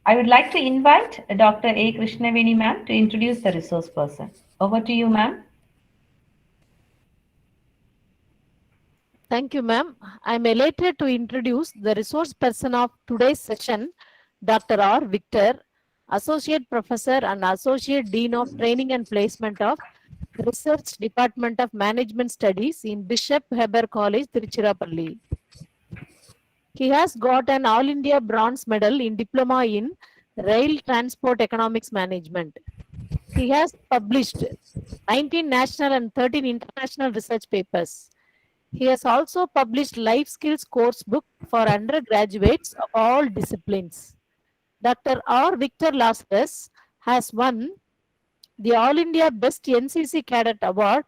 I would like to invite Dr. A. Krishnaveni ma'am to introduce the resource person. Over to you, ma'am. Thank you, ma'am. I'm elated to introduce the resource person of today's session, Dr. R. Victor, Associate Professor and Associate Dean of Training and Placement of Research Department of Management Studies in Bishop Heber College, Tiruchirappalli. He has got an All India Bronze Medal in Diploma in Rail Transport Economics Management. He has published 19 national and 13 international research papers. He has also published life skills course book for undergraduates of all disciplines. Dr. R. Victor Lazarus has won the All India Best NCC Cadet Award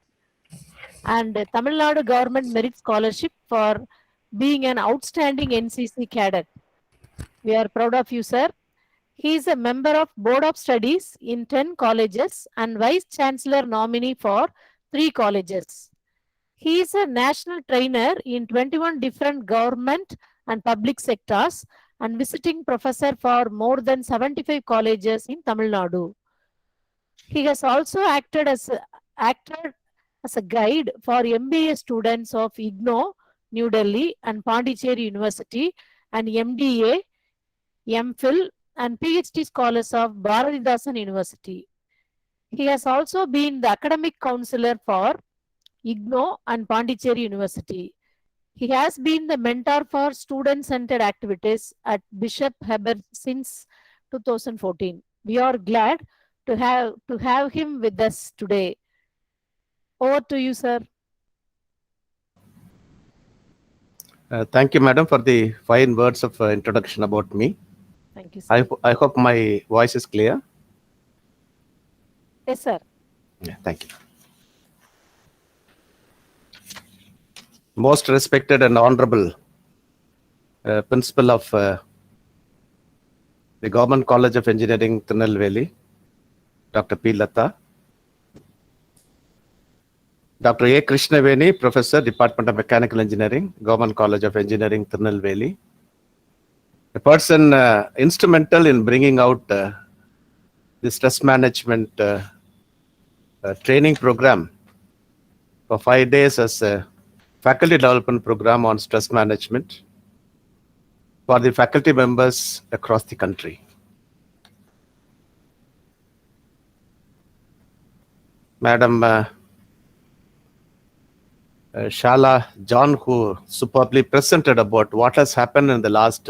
and Tamil Nadu Government Merit Scholarship for being an outstanding NCC cadet. We are proud of you, sir. He is a member of Board of Studies in 10 colleges and Vice Chancellor nominee for 3 colleges. He is a national trainer in 21 different government and public sectors and visiting professor for more than 75 colleges in Tamil Nadu. He has also acted as a guide for MBA students of IGNOU, New Delhi and Pondicherry University and MDA, MPhil and PhD scholars of Bharatidasan University. He has also been the academic counselor for IGNOU and Pondicherry University. He has been the mentor for student-centered activities at Bishop Heber since 2014. We are glad to have him with us today. Over to you, sir. Thank you, madam, for the fine words of introduction about me. Thank you, sir. I hope my voice is clear. Yes, sir. Yeah, thank you. Most respected and honorable principal of the Government College of Engineering, Tirunelveli, Dr. P. Lata, Dr. A. Krishnaveni, Professor, Department of Mechanical Engineering, Government College of Engineering, Tirunelveli, a person instrumental in bringing out the stress management training program for 5 days as a faculty development program on stress management for the faculty members across the country. Madam Shala John, who superbly presented about what has happened in the last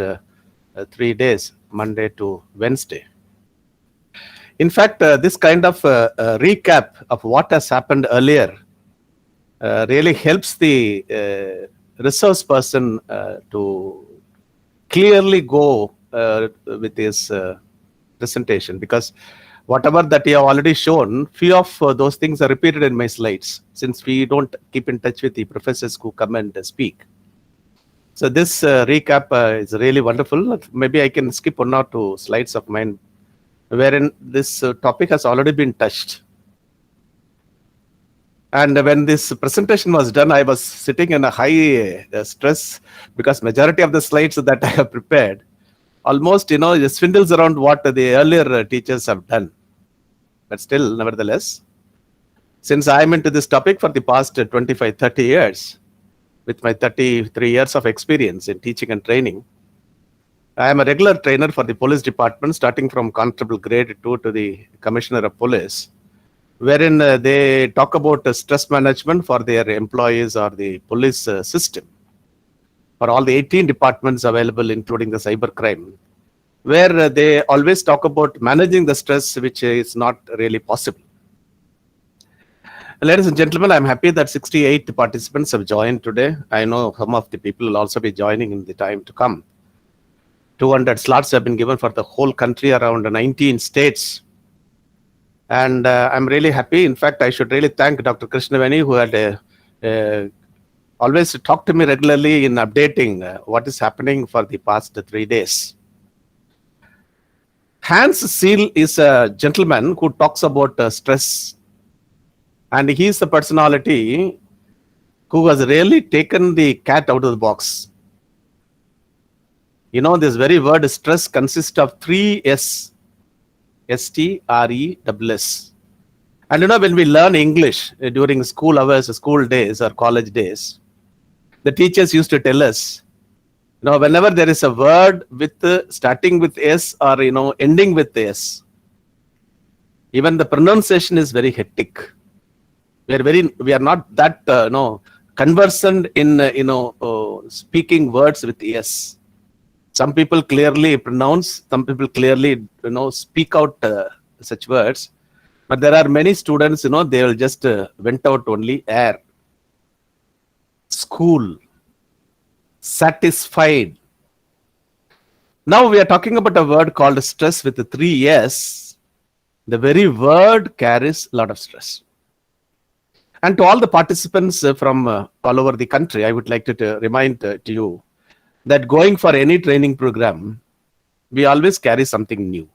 3 days, Monday to Wednesday. In fact, this kind of recap of what has happened earlier really helps the resource person to clearly go with his presentation, because whatever that you have already shown, few of those things are repeated in my slides, since we don't keep in touch with the professors who come and speak. So this recap is really wonderful. Maybe I can skip 1 or 2 slides of mine, wherein this topic has already been touched. And when this presentation was done, I was sitting in a high stress, because majority of the slides that I have prepared almost, it swindles around what the earlier teachers have done. But still, nevertheless, since I am into this topic for the past 25, 30 years, with my 33 years of experience in teaching and training, I am a regular trainer for the police department, starting from constable grade 2 to the commissioner of police, wherein they talk about stress management for their employees or the police system, for all the 18 departments available, including the cyber crime, where they always talk about managing the stress, which is not really possible. Ladies and gentlemen, I'm happy that 68 participants have joined today. I know some of the people will also be joining in the time to come. 200 slots have been given for the whole country, around 19 states. And I'm really happy. In fact, I should really thank Dr. Krishnaveni, who had always talked to me regularly in updating what is happening for the past 3 days. Hans Seal is a gentleman who talks about stress. And he is the personality who has really taken the cat out of the box. You know, this very word stress consists of three S. S-T-R-E-S-S. And you know, when we learn English during school hours, school days or college days, the teachers used to tell us, you know, whenever there is a word with starting with S or, you know, ending with S, even the pronunciation is very hectic. We are not that, conversant in, speaking words with S. Some people clearly pronounce, some people clearly, speak out such words. But there are many students, they will just went out only air, school, satisfied. Now we are talking about a word called stress with the three S. The very word carries a lot of stress. And to all the participants from all over the country, I would like to remind to you that going for any training program, we always carry something new.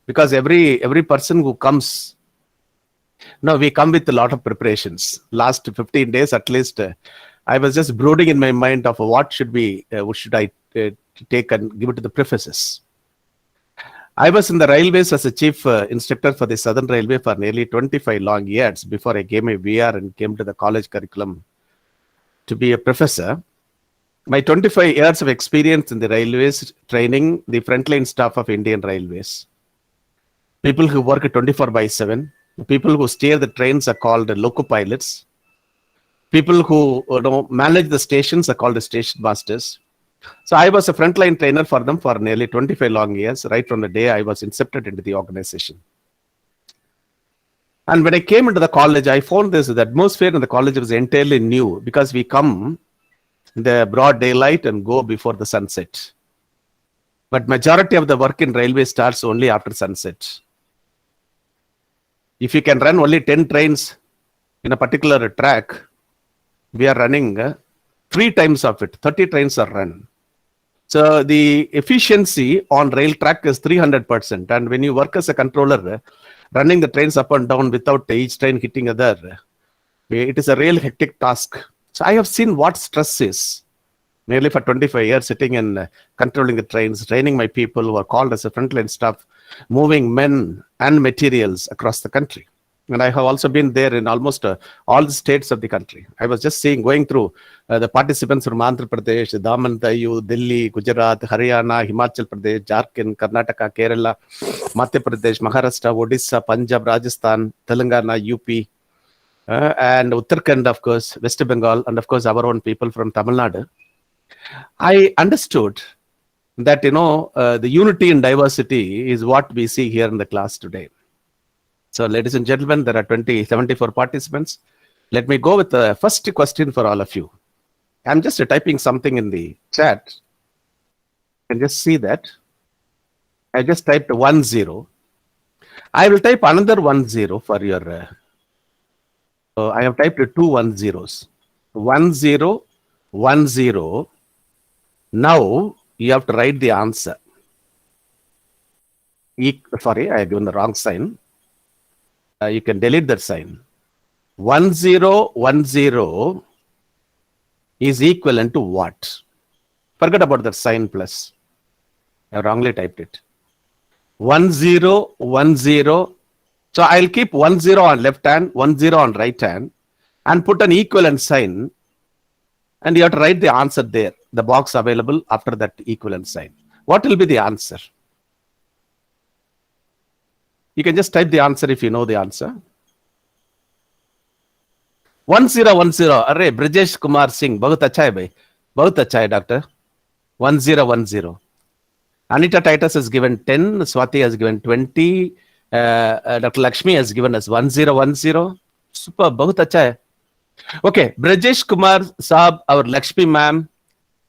Because every person who comes, we come with a lot of preparations. Last 15 days at least, I was just brooding in my mind of what should I take and give it to the professors. I was in the railways as a chief instructor for the Southern Railway for nearly 25 long years before I gave my VR and came to the college curriculum to be a professor. My 25 years of experience in the railways training the frontline staff of Indian Railways. People who work 24/7, people who steer the trains are called loco pilots. People who manage the stations are called the station masters. So I was a frontline trainer for them for nearly 25 long years, right from the day I was incepted into the organization. And when I came into the college, I found the atmosphere in the college was entirely new because we come in the broad daylight and go before the sunset. But majority of the work in railway starts only after sunset. If you can run only 10 trains in a particular track, we are running 3 times of it. 30 trains are run. So the efficiency on rail track is 300%. And when you work as a controller, running the trains up and down without each train hitting other, it is a real hectic task. So I have seen what stress is. Nearly for 25 years sitting and controlling the trains, training my people who are called as a frontline staff, moving men and materials across the country. And I have also been there in almost all the states of the country. I was just going through the participants from Andhra Pradesh, Daman, Dayu, Delhi, Gujarat, Haryana, Himachal Pradesh, Jharkhand, Karnataka, Kerala, Madhya Pradesh, Maharashtra, Odisha, Punjab, Rajasthan, Telangana, UP, and Uttarakhand, of course, West Bengal, and of course our own people from Tamil Nadu. I understood that, the unity in diversity is what we see here in the class today. So, ladies and gentlemen, there are 74 participants. Let me go with the first question for all of you. I'm just typing something in the chat. You can just see that. I just typed 10. I will type another 10 for your... I have typed 2 10s. 1010. Now, you have to write the answer. Sorry, I have given the wrong sign. You can delete that sign. 1010 is equivalent to what? Forget about that sign plus. I wrongly typed it. 1010. So I'll keep 10 on left hand, 10 on right hand, and put an equivalent sign. And you have to write the answer there, the box available after that equivalent sign. What will be the answer? You can just type the answer if you know the answer. 1010. Array, Brijesh Kumar Singh. Bahut acha hai bhai. Bahut acha hai, doctor. 1010. Anita Titus has given 10. Swati has given 20. Dr. Lakshmi has given us 1010. Super. Bahut acha hai. Okay. Brijesh Kumar Saab, our Lakshmi ma'am,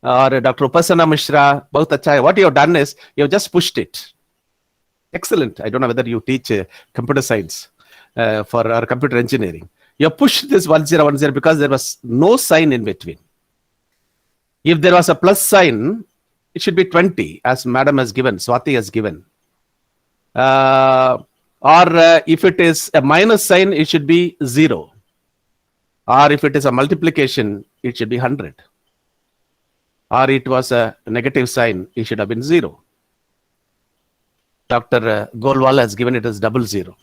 or Dr. Upasana Mishra. Bahut acha hai. What you have done is, you have just pushed it. Excellent. I don't know whether you teach computer science for our computer engineering. You pushed this 1010 because there was no sign in between. If there was a plus sign, it should be 20, as madam has given, Swati has given. Or if it is a minus sign, it should be 0. Or if it is a multiplication, it should be 100. or it was a negative sign, it should have been 0. Dr. Golwal has given it as 00.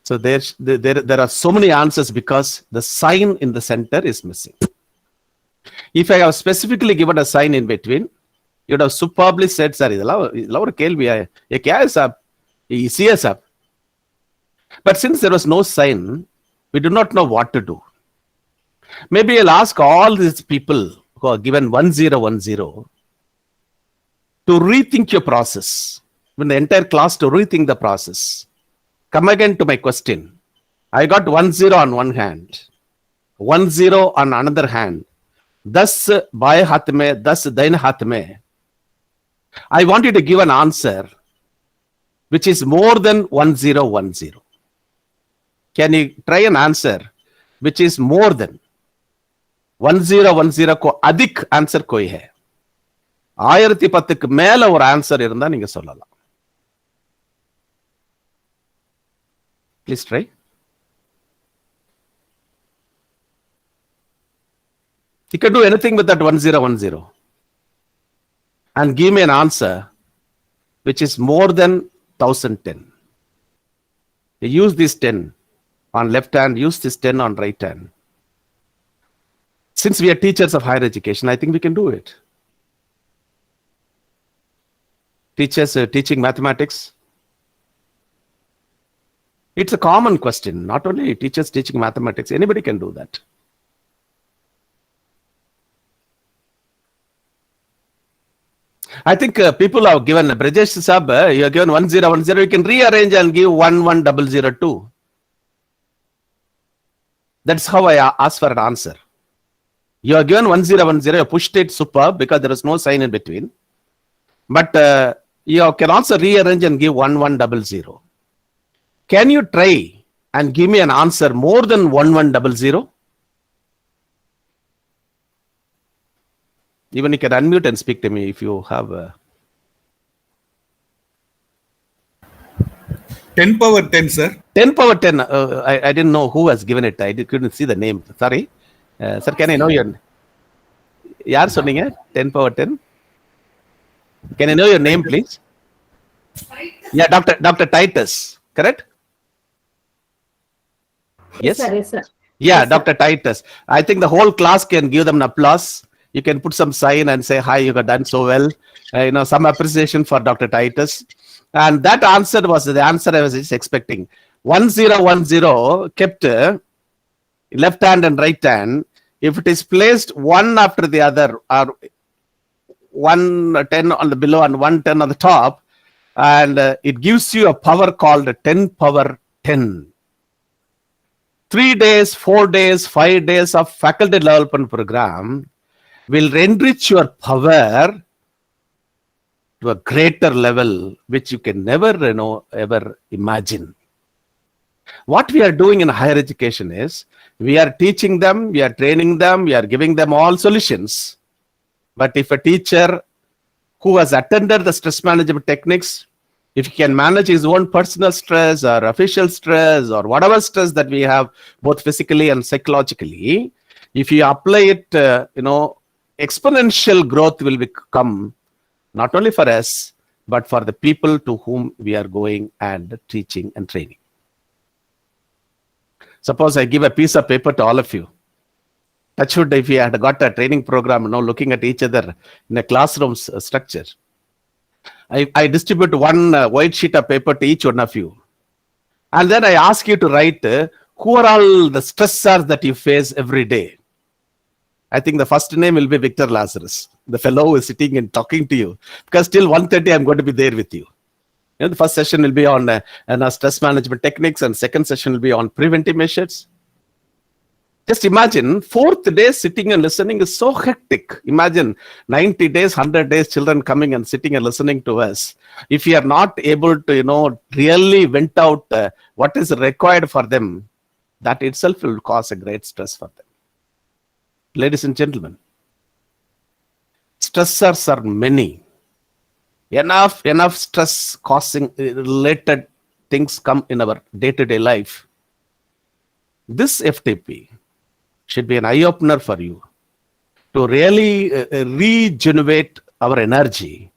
So there are so many answers because the sign in the center is missing. If I have specifically given a sign in between, you would have superbly said, sir, but since there was no sign, we do not know what to do. Maybe I'll ask all these people who are given 1010 to rethink your process. When the entire class to rethink the process. Come again to my question. I got 10 on one hand, 10 on another hand. Thus, baye haath mein, thus dain haath mein. I want you to give an answer which is more than 1010. Can you try an answer which is more than 1010 को अधिक answer कोई है? 1010 மேல ஒரு answer இருந்தா நீங்க சொல்லலாம். Please try. You can do anything with that 1010 and give me an answer which is more than 1010. You use this 10 on left hand, use this 10 on right hand. Since we are teachers of higher education, I think we can do it. Teachers teaching mathematics. It's a common question, not only teachers teaching mathematics, anybody can do that. I think people have given Brajesh Sab, you are given 1010, you can rearrange and give 11002. That's how I ask for an answer. You are given 1010, you pushed it superb because there is no sign in between. But you can also rearrange and give 1100. Can you try and give me an answer more than 1100? Even you can unmute and speak to me if you have a... 10 power 10, sir. 10 power 10. I didn't know who has given it. I couldn't see the name. Sorry. Sir, can I know your... Yaar sonninga? 10 power 10? Can I know your name, please? Yeah, Dr. Titus. Correct? Yes? Yes, sir. Yeah, Yes, sir. Dr. Titus. I think the whole class can give them an applause. You can put some sign and say, hi, you got done so well. Some appreciation for Dr. Titus. And that answer was the answer I was just expecting. 1010 kept left hand and right hand. If it is placed one after the other, or 110 on the below and 110 on the top, and it gives you a power called 10 power 10. 3 days, 4 days, 5 days of faculty development program will enrich your power to a greater level, which you can never, ever imagine. What we are doing in higher education is, we are teaching them, we are training them, we are giving them all solutions. But if a teacher who has attended the stress management techniques, if he can manage his own personal stress or official stress or whatever stress that we have, both physically and psychologically, if you apply it, exponential growth will come, not only for us, but for the people to whom we are going and teaching and training. Suppose I give a piece of paper to all of you. Touch wood, if you had got a training program, looking at each other in a classroom structure. I distribute one white sheet of paper to each one of you. And then I ask you to write, who are all the stressors that you face every day? I think the first name will be Victor Lazarus, the fellow who is sitting and talking to you. Because till 1:30, I'm going to be there with you. The first session will be on stress management techniques, and second session will be on preventive measures. Just imagine, 4th day sitting and listening is so hectic. Imagine 90 days, 100 days, children coming and sitting and listening to us. If you are not able to, really vent out what is required for them, that itself will cause a great stress for them. Ladies and gentlemen, stressors are many. Enough stress causing related things come in our day-to-day life. This FTP should be an eye-opener for you. to really regenerate our energy,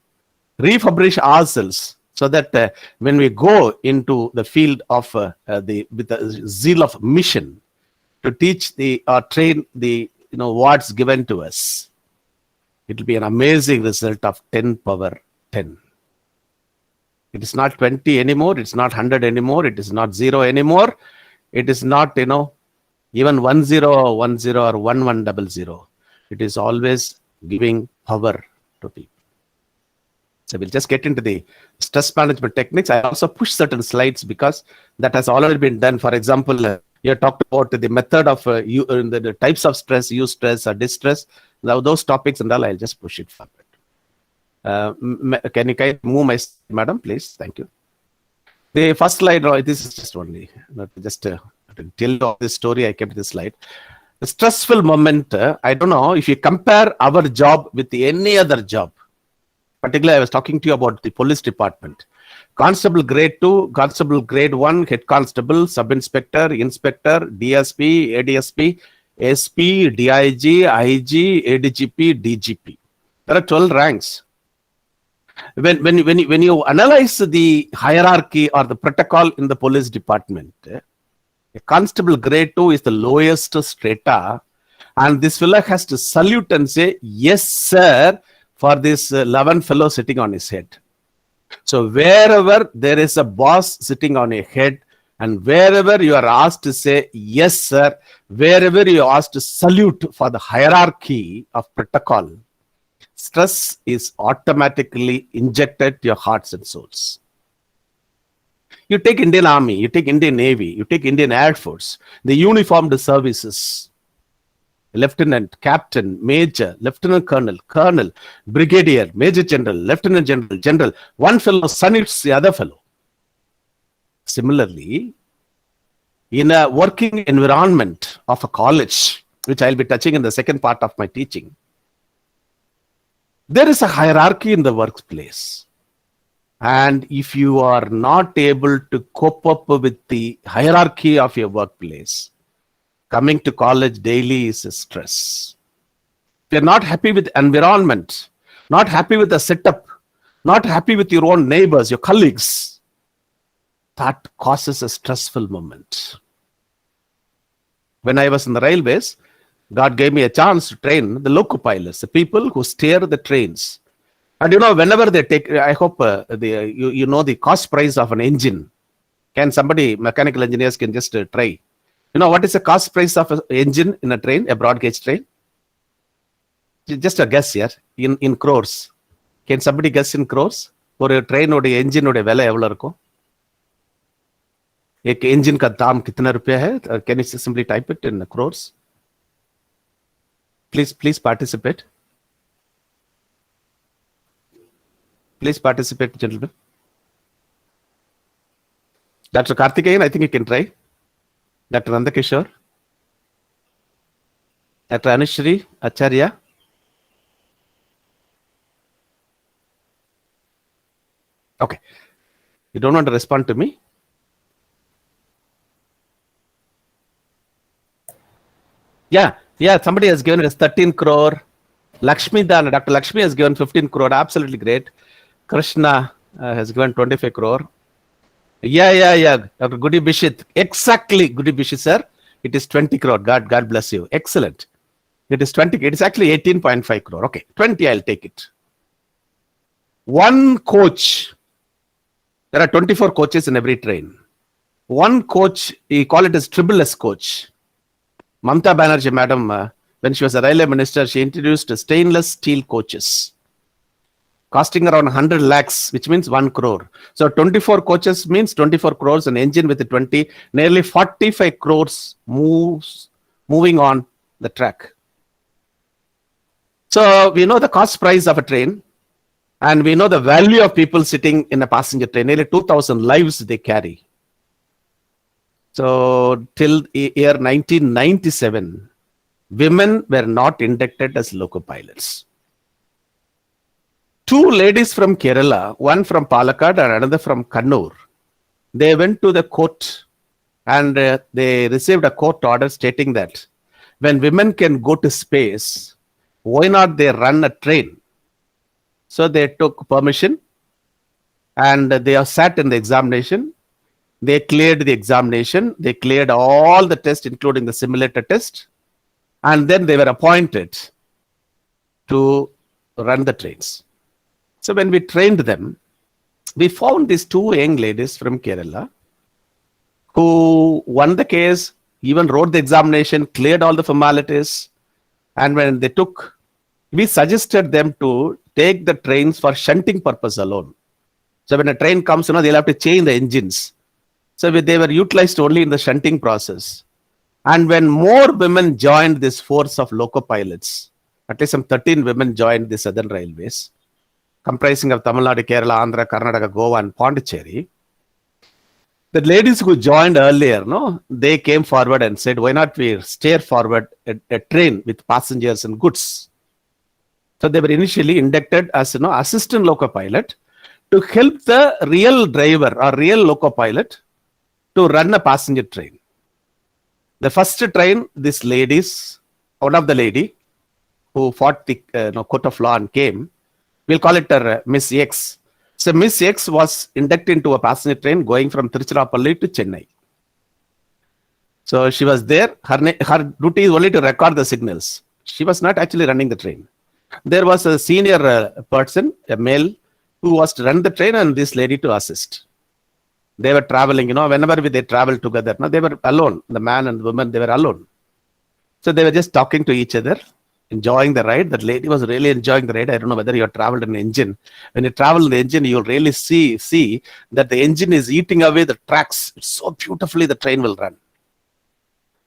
refurbish ourselves, so that when we go into the field of with the zeal of mission to teach the or train the what's given to us, it will be an amazing result of 10 power 10. It is not 20 anymore. It's not 100 anymore. It is not 0 anymore. It is not, even 10 or 10 or 1100. It is always giving power to people. So we'll just get into the stress management techniques. I also push certain slides because that has already been done. For example, you talked about the method of the types of stress, eustress or distress. Now those topics and all, I'll just push it forward. Can you move my slide, madam, please? Thank you. The first slide, this is just only, just to tell you this story, I kept this slide. The stressful moment, I don't know if you compare our job with any other job. Particularly, I was talking to you about the police department. Constable grade 2, constable grade 1, head constable, sub-inspector, inspector, DSP, ADSP, SP, DIG, IG, ADGP, DGP. There are 12 ranks. When you analyze the hierarchy or the protocol in the police department, a constable grade 2 is the lowest strata, and this fellow has to salute and say, yes, sir, for this 11 fellow sitting on his head. So wherever there is a boss sitting on a head, and wherever you are asked to say, yes, sir, wherever you are asked to salute for the hierarchy of protocol, stress is automatically injected to your hearts and souls. You take Indian Army, you take Indian Navy, you take Indian Air Force, the uniformed services, lieutenant, captain, major, lieutenant colonel, colonel, brigadier, major general, lieutenant general, general. One fellow salutes the other fellow. Similarly, in a working environment of a college, which I'll be touching in the second part of my teaching, there is a hierarchy in the workplace. And if you are not able to cope up with the hierarchy of your workplace, coming to college daily is a stress. If you're not happy with the environment, not happy with the setup, not happy with your own neighbors, your colleagues, that causes a stressful moment. When I was in the railways, God gave me a chance to train the loco pilots, the people who steer the trains. And whenever they take, I hope you know the cost price of an engine. Can somebody, mechanical engineers can just try. What is the cost price of an engine in a train, a broad gauge train? Just a guess here, in crores. Can somebody guess in crores? For a train or engine or a vela evlo irukkum? Ek engine ka daam kitna rupiya hai? Can you simply type it in crores? Please participate. Please participate, gentlemen. Dr. Karthikeyan, I think you can try. Dr. Nandakishore. Dr. Anushri Acharya. Okay. You don't want to respond to me? Yeah, somebody has given us 13 crore. Lakshmi Dana, Dr. Lakshmi has given 15 crore. Absolutely great. Krishna has given 25 crore. Yeah. Dr. Goody Bishit. Exactly, Goody Bishit, sir. It is 20 crore. God bless you. Excellent. It is 20. It is actually 18.5 crore. Okay, 20, I'll take it. One coach. There are 24 coaches in every train. One coach, you call it as triple S coach. Mamta Banerjee, madam, when she was a railway minister, she introduced stainless steel coaches, costing around 100 lakhs, which means 1 crore. So 24 coaches means 24 crores, an engine with 20, nearly 45 crores moving on the track. So we know the cost price of a train, and we know the value of people sitting in a passenger train. Nearly 2,000 lives they carry. So till year 1997, women were not inducted as loco pilots. Two ladies from Kerala, one from Palakkad and another from Kannur, they went to the court and they received a court order stating that when women can go to space, why not they run a train? So they took permission and they have sat in the examination. They cleared the examination. They cleared all the tests, including the simulator test. And then they were appointed to run the trains. So when we trained them, we found these two young ladies from Kerala who won the case, even wrote the examination, cleared all the formalities. And when they took, we suggested them to take the trains for shunting purpose alone. So when a train comes, they'll have to change the engines. So they were utilized only in the shunting process. And when more women joined this force of loco pilots, at least some 13 women joined the Southern Railways, comprising of Tamil Nadu, Kerala, Andhra, Karnataka, Goa, and Pondicherry. The ladies who joined earlier, they came forward and said, why not we steer forward a train with passengers and goods? So they were initially inducted as assistant loco pilot to help the real driver or real loco pilot to run a passenger train. The first train, this ladies, one of the lady who fought the court of law and came, we'll call it her Miss X. So Miss X was inducted into a passenger train going from Tiruchirappalli to Chennai. So she was there. Her duty is only to record the signals. She was not actually running the train. There was a senior person, a male, who was to run the train and this lady to assist. They were traveling, whenever they traveled together, they were alone. The man and the woman, they were alone. So they were just talking to each other, enjoying the ride. That lady was really enjoying the ride. I don't know whether you have traveled in an engine. When you travel in the engine, you'll really see that the engine is eating away the tracks. So beautifully the train will run.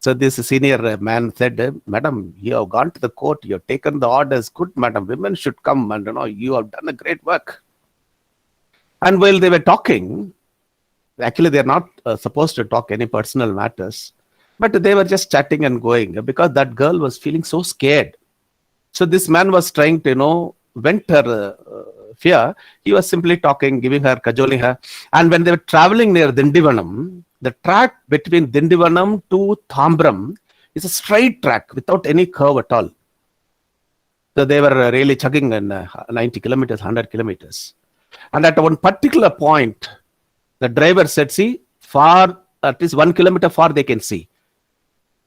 So this senior man said, Madam, you have gone to the court. You have taken the orders. Good, madam. Women should come and you have done a great work. And while they were talking, actually they're not supposed to talk any personal matters, but they were just chatting and going because that girl was feeling so scared. So this man was trying to, vent her fear. He was simply talking, giving her, cajoling her. And when they were traveling near Dindivanam, the track between Dindivanam to Thambram is a straight track without any curve at all. So they were really chugging in 90 kilometers, 100 kilometers. And at one particular point, the driver said, see, far, at least 1 kilometer far they can see.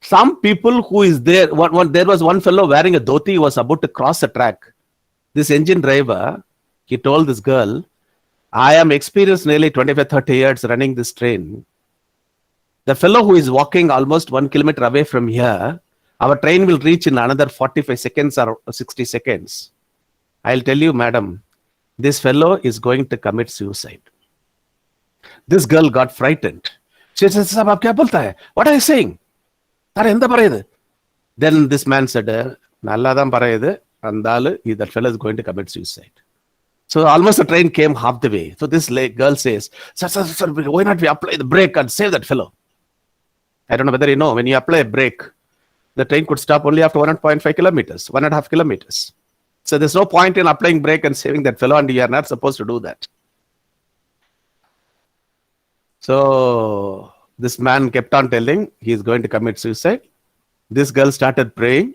Some people who is there, there was one fellow wearing a dhoti, was about to cross the track. This engine driver, he told this girl, I am experienced nearly 25-30 years running this train. The fellow who is walking almost 1 kilometer away from here, our train will reach in another 45 seconds or 60 seconds. I'll tell you, madam, this fellow is going to commit suicide. This girl got frightened. She said, what are you saying? Then this man said, that fellow is going to commit suicide. So almost the train came half the way. So this girl says, sir, why not we apply the brake and save that fellow? I don't know whether you know, when you apply a brake, the train could stop only after 1.5 kilometers, 1.5 kilometers. So there's no point in applying brake and saving that fellow, and you are not supposed to do that. So this man kept on telling he is going to commit suicide. This girl started praying.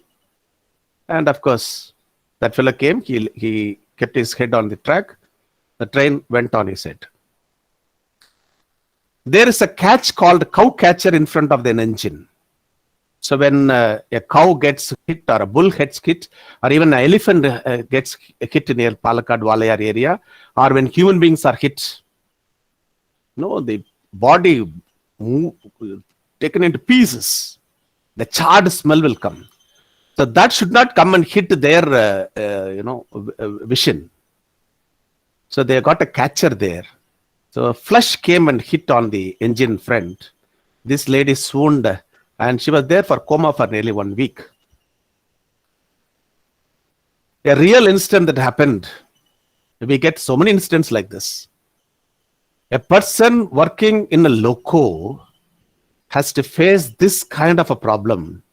And of course, that fellow came. He kept his head on the track. The train went on his head. There is a catch called cow catcher in front of the engine. So when a cow gets hit or a bull gets hit or even an elephant gets hit near Palakkad, Walayar area, or when human beings are hit, the body taken into pieces, the charred smell will come. So that should not come and hit their, vision. So they got a catcher there. So a flush came and hit on the engine front. This lady swooned and she was there for coma for nearly 1 week. A real incident that happened. We get so many incidents like this. A person working in a loco has to face this kind of a problem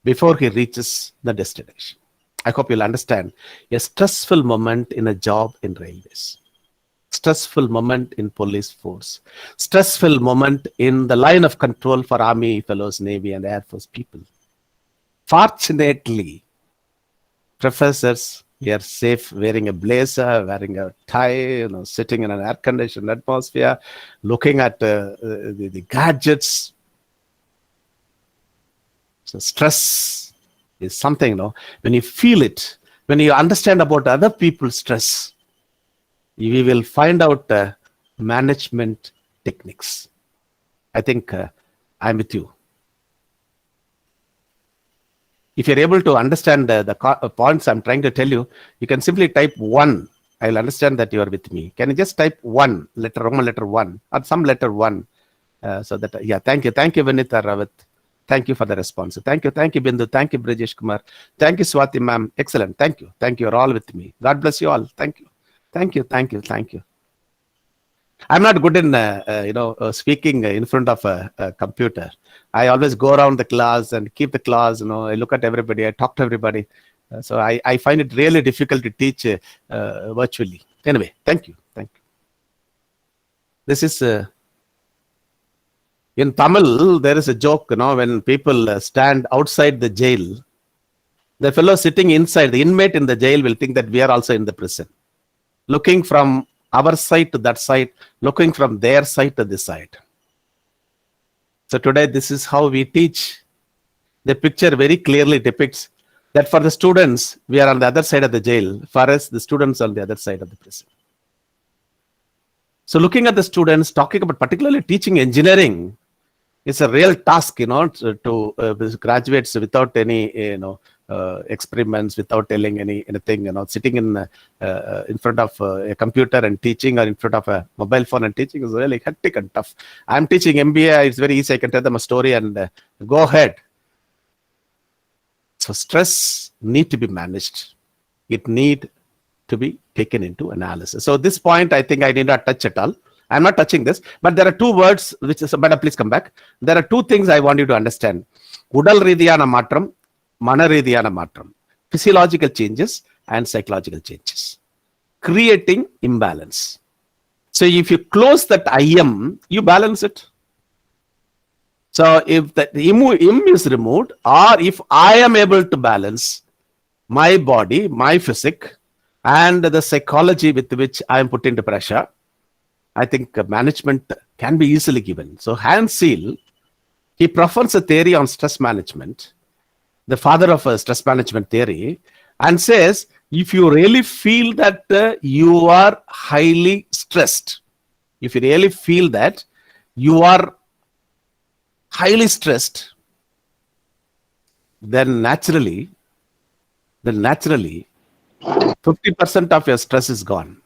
before he reaches the destination. I hope you'll understand. A stressful moment in a job in railways. Stressful moment in police force. Stressful moment in the line of control for Army fellows, Navy and Air Force people. Fortunately, professors, we are safe wearing a blazer, wearing a tie, sitting in an air-conditioned atmosphere, looking at the gadgets. So stress is something, when you feel it, when you understand about other people's stress, we will find out management techniques. I think I'm with you. If you're able to understand the points I'm trying to tell you, you can simply type 1. I'll understand that you are with me. Can you just type 1, Roman letter 1, or some letter 1? So that, yeah, thank you. Thank you, Vinita Rawat. Thank you for the response. Thank you, Bindu. Thank you, Brijesh Kumar. Thank you, Swati ma'am. Excellent. Thank you. You're all with me. God bless you all. Thank you. Thank you. I'm not good in, speaking in front of a computer. I always go around the class and keep the class, I look at everybody, I talk to everybody. So I find it really difficult to teach virtually. Anyway, thank you. This is, in Tamil, there is a joke, when people stand outside the jail, the fellow sitting inside, the inmate in the jail will think that we are also in the prison. Looking from our side to that side, looking from their side to this side. So today, this is how we teach. The picture very clearly depicts that for the students, we are on the other side of the jail. For us, the students are on the other side of the prison. So looking at the students, talking about particularly teaching engineering, it's a real task, to graduates without any, experiments, without telling anything, sitting in front of a computer and teaching, or in front of a mobile phone and teaching is really hectic and tough. I'm teaching MBA, it's very easy. I can tell them a story and go ahead. So stress need to be managed. It need to be taken into analysis. So this point, I think I need not touch at all. I'm not touching this, but there are two words which is, but please come back. There are two things I want you to understand. Udal Ridiyana Matram, Mana Ridiyana Matram. Physiological changes and psychological changes. Creating imbalance. So if you close that IM, you balance it. So if the IM is removed, or if I am able to balance my body, my physique, and the psychology with which I am put into pressure, I think management can be easily given. So Hans Seal, he proffers a theory on stress management, the father of a stress management theory, and says, if you really feel that you are highly stressed, if you really feel that you are highly stressed, then naturally, 50% of your stress is gone.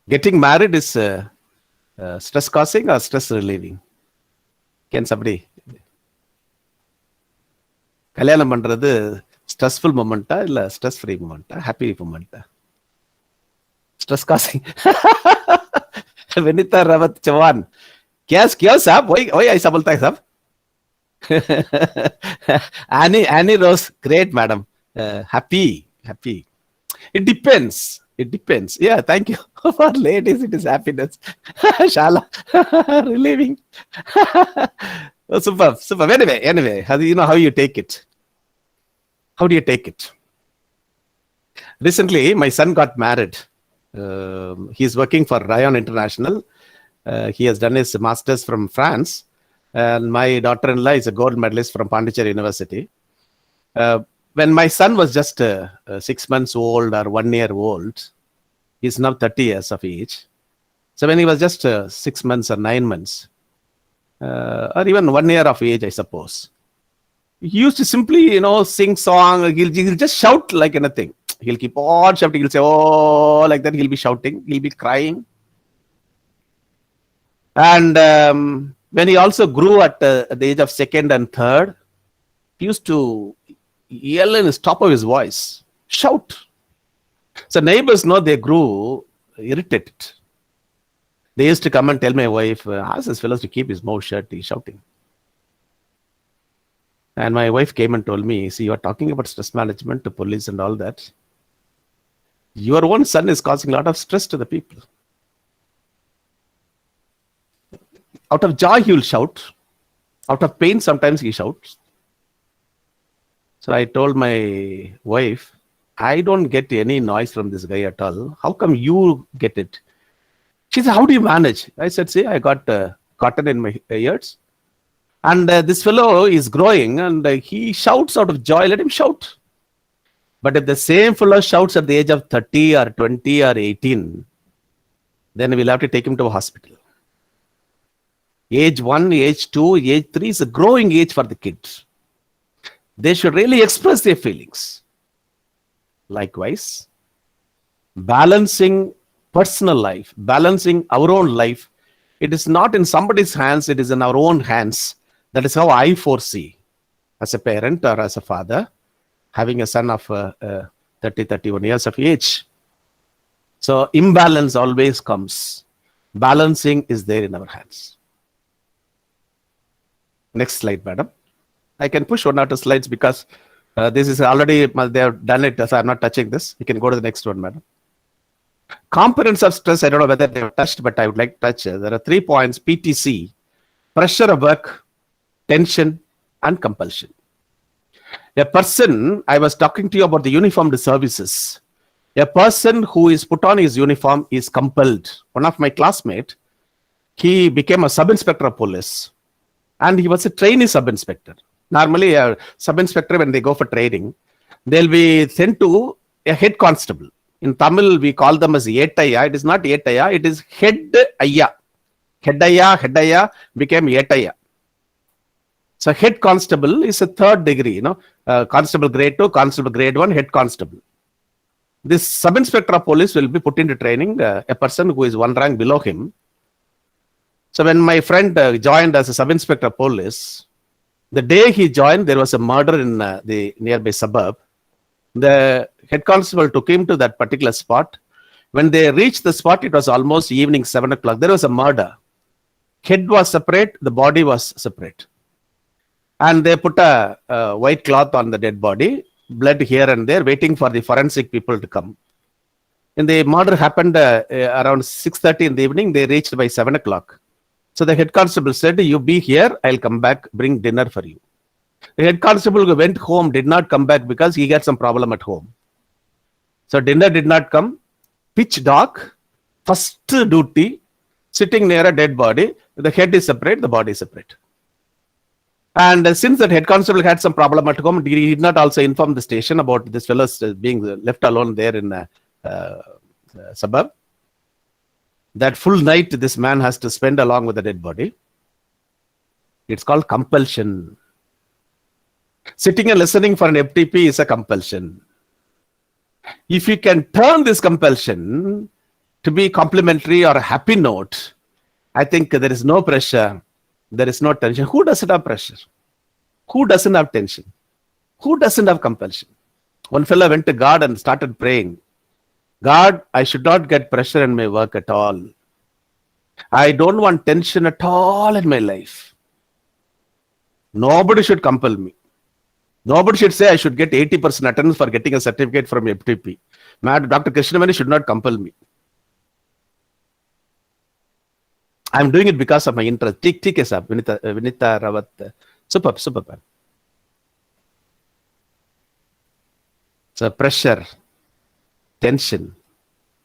Getting married is stress causing or stress relieving? Can somebody? கல்யாணம் பண்றது stressful மொமெண்டா இல்ல stress free மொமெண்டா, happy மொமெண்டா? Stress causing. Vinita Rawat Chauhan, क्या साहब? वही ऐसा बोलता है साहब. Annie Rose, great madam. Happy. It depends. Yeah, thank you. For ladies, it is happiness. Shala, relieving. Oh, super. Anyway, how you take it? How do you take it? Recently, my son got married. He's working for Rayon International. He has done his master's from France. And my daughter-in-law is a gold medalist from Pondicherry University. When my son was just 6 months old or 1 year old, he's now 30 years of age. So when he was just 6 months or 9 months, or even 1 year of age, I suppose, he used to simply, sing song. He'll just shout like anything. He'll keep on shouting. He'll say, oh, like that. He'll be shouting. He'll be crying. And when he also grew at the age of 2nd and 3rd, he used to yell in the top of his voice, shout. So neighbors know, they grew irritated. They used to come and tell my wife, ask this fellow to keep his mouth shut, he's shouting. And my wife came and told me, see, you are talking about stress management to police and all that. Your own son is causing a lot of stress to the people. Out of joy, he will shout. Out of pain, sometimes he shouts. So I told my wife, I don't get any noise from this guy at all. How come you get it? She said, how do you manage? I said, see, I got cotton in my ears. And this fellow is growing and he shouts out of joy. Let him shout. But if the same fellow shouts at the age of 30 or 20 or 18, then we'll have to take him to a hospital. Age 1, age 2, age 3 is a growing age for the kids. They should really express their feelings. Likewise, balancing personal life, balancing our own life, it is not in somebody's hands, it is in our own hands. That is how I foresee as a parent or as a father, having a son of 30, 31 years of age. So imbalance always comes. Balancing is there in our hands. Next slide, madam. I can push one or two slides because this is already, they have done it, so I'm not touching this. You can go to the next one, madam. Components of stress, I don't know whether they have touched, but I would like to touch. There are 3 points, PTC, pressure of work, tension, and compulsion. A person, I was talking to you about the uniformed services. A person who is put on his uniform is compelled. One of my classmates, he became a sub-inspector of police. And he was a trainee sub-inspector. Normally, a sub-inspector, when they go for training, they'll be sent to a head constable. In Tamil, we call them as Etaya. It is not Etaya, it is Head Ayya. Head Ayya became Etaya. So head constable is a 3rd degree, constable grade 2, constable grade 1, head constable. This sub-inspector of police will be put into training, a person who is 1 rank below him. So when my friend joined as a sub-inspector of police, the day he joined, there was a murder in the nearby suburb. The head constable took him to that particular spot. When they reached the spot, it was almost evening 7 o'clock. There was a murder. Head was separate, the body was separate. And they put a white cloth on the dead body, blood here and there, waiting for the forensic people to come. And the murder happened around 6:30 in the evening. They reached by 7 o'clock. So the head constable said, you be here, I'll come back, bring dinner for you. The head constable who went home did not come back because he got some problem at home. So dinner did not come. Pitch dark, first duty, sitting near a dead body. The head is separate, the body is separate. And since that head constable had some problem at home, he did not also inform the station about this fellow being left alone there in a suburb. That full night this man has to spend along with the dead body. It's called compulsion. Sitting and listening for an FTP is a compulsion. If you can turn this compulsion to be complimentary or a happy note, I think there is no pressure, there is no tension. Who doesn't have pressure? Who doesn't have tension? Who doesn't have compulsion? One fellow went to God and started praying. God, I should not get pressure in my work at all. I don't want tension at all in my life. Nobody should compel me. Nobody should say I should get 80% attendance for getting a certificate from FTP. Dr. Krishnaveni should not compel me. I'm doing it because of my interest. Take it up, Vinita Rawat. Superb. So pressure, tension,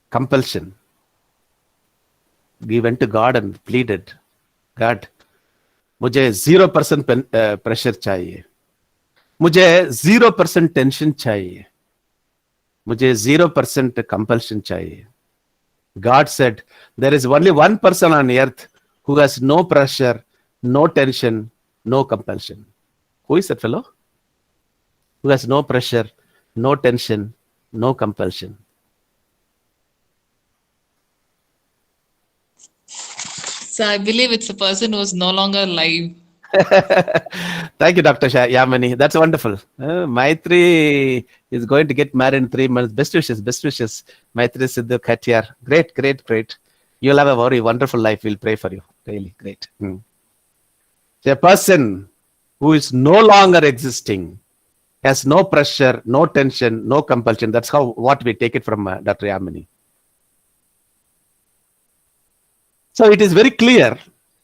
compulsion. We went to God and pleaded, God, मुझे 0% pressure चाहिए, मुझे 0% tension चाहिए, मुझे 0% compulsion चाहिए. God said, there is only one person on earth who has no pressure, no tension, no compulsion. Who is that fellow? Who has no pressure, no tension, no compulsion. So I believe it's a person who's no longer alive. Thank you, Dr. Yamini. That's wonderful. Maitri is going to get married in 3 months. Best wishes. Maitri Siddhu Khatyar. Great. You'll have a very wonderful life. We'll pray for you. Really great. So a person who is no longer existing, has no pressure, no tension, no compulsion. That's what we take it from Dr. Yamini. So it is very clear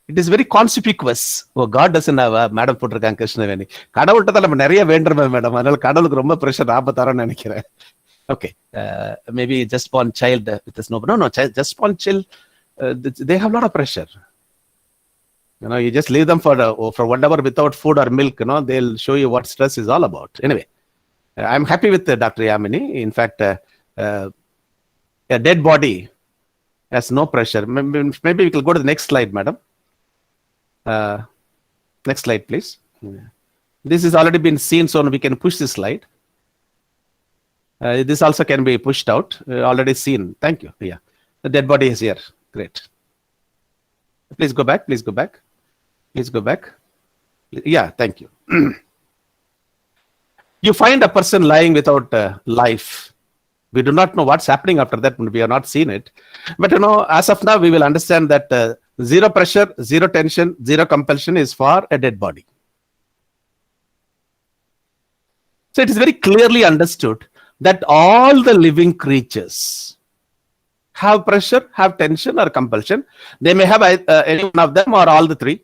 It is very conspicuous. Oh, God doesn't have a madam போட்டிருக்காங்க கிருஷ்ணவேணி. கடவுள்கிட்ட தான் நம்ம நிறைய வேண்டுமே madam. அதனால கடவுளுக்கு ரொம்ப pressure ஆபத்தாரன்னு நினைக்கிறேன். Okay, maybe just born child with this no, just born child, they have a lot of pressure. You know, you just leave them for 1 hour without food or milk, you know, they'll show you what stress is all about. Anyway, I'm happy with Dr. Yamini. In fact, a dead body has no pressure. Maybe we can go to the next slide, madam. Next slide, please. This has already been seen, so we can push this slide. This also can be pushed out. Already seen. Thank you. Yeah, the dead body is here. Great. Please go back. Please go back. Please go back. Yeah, thank you. You find a person lying without life. We do not know what's happening after that. We have not seen it. But you know, as of now, we will understand that zero pressure, zero tension, zero compulsion is for a dead body. So it is very clearly understood that all the living creatures have pressure, have tension or compulsion. They may have any one of them or all the three.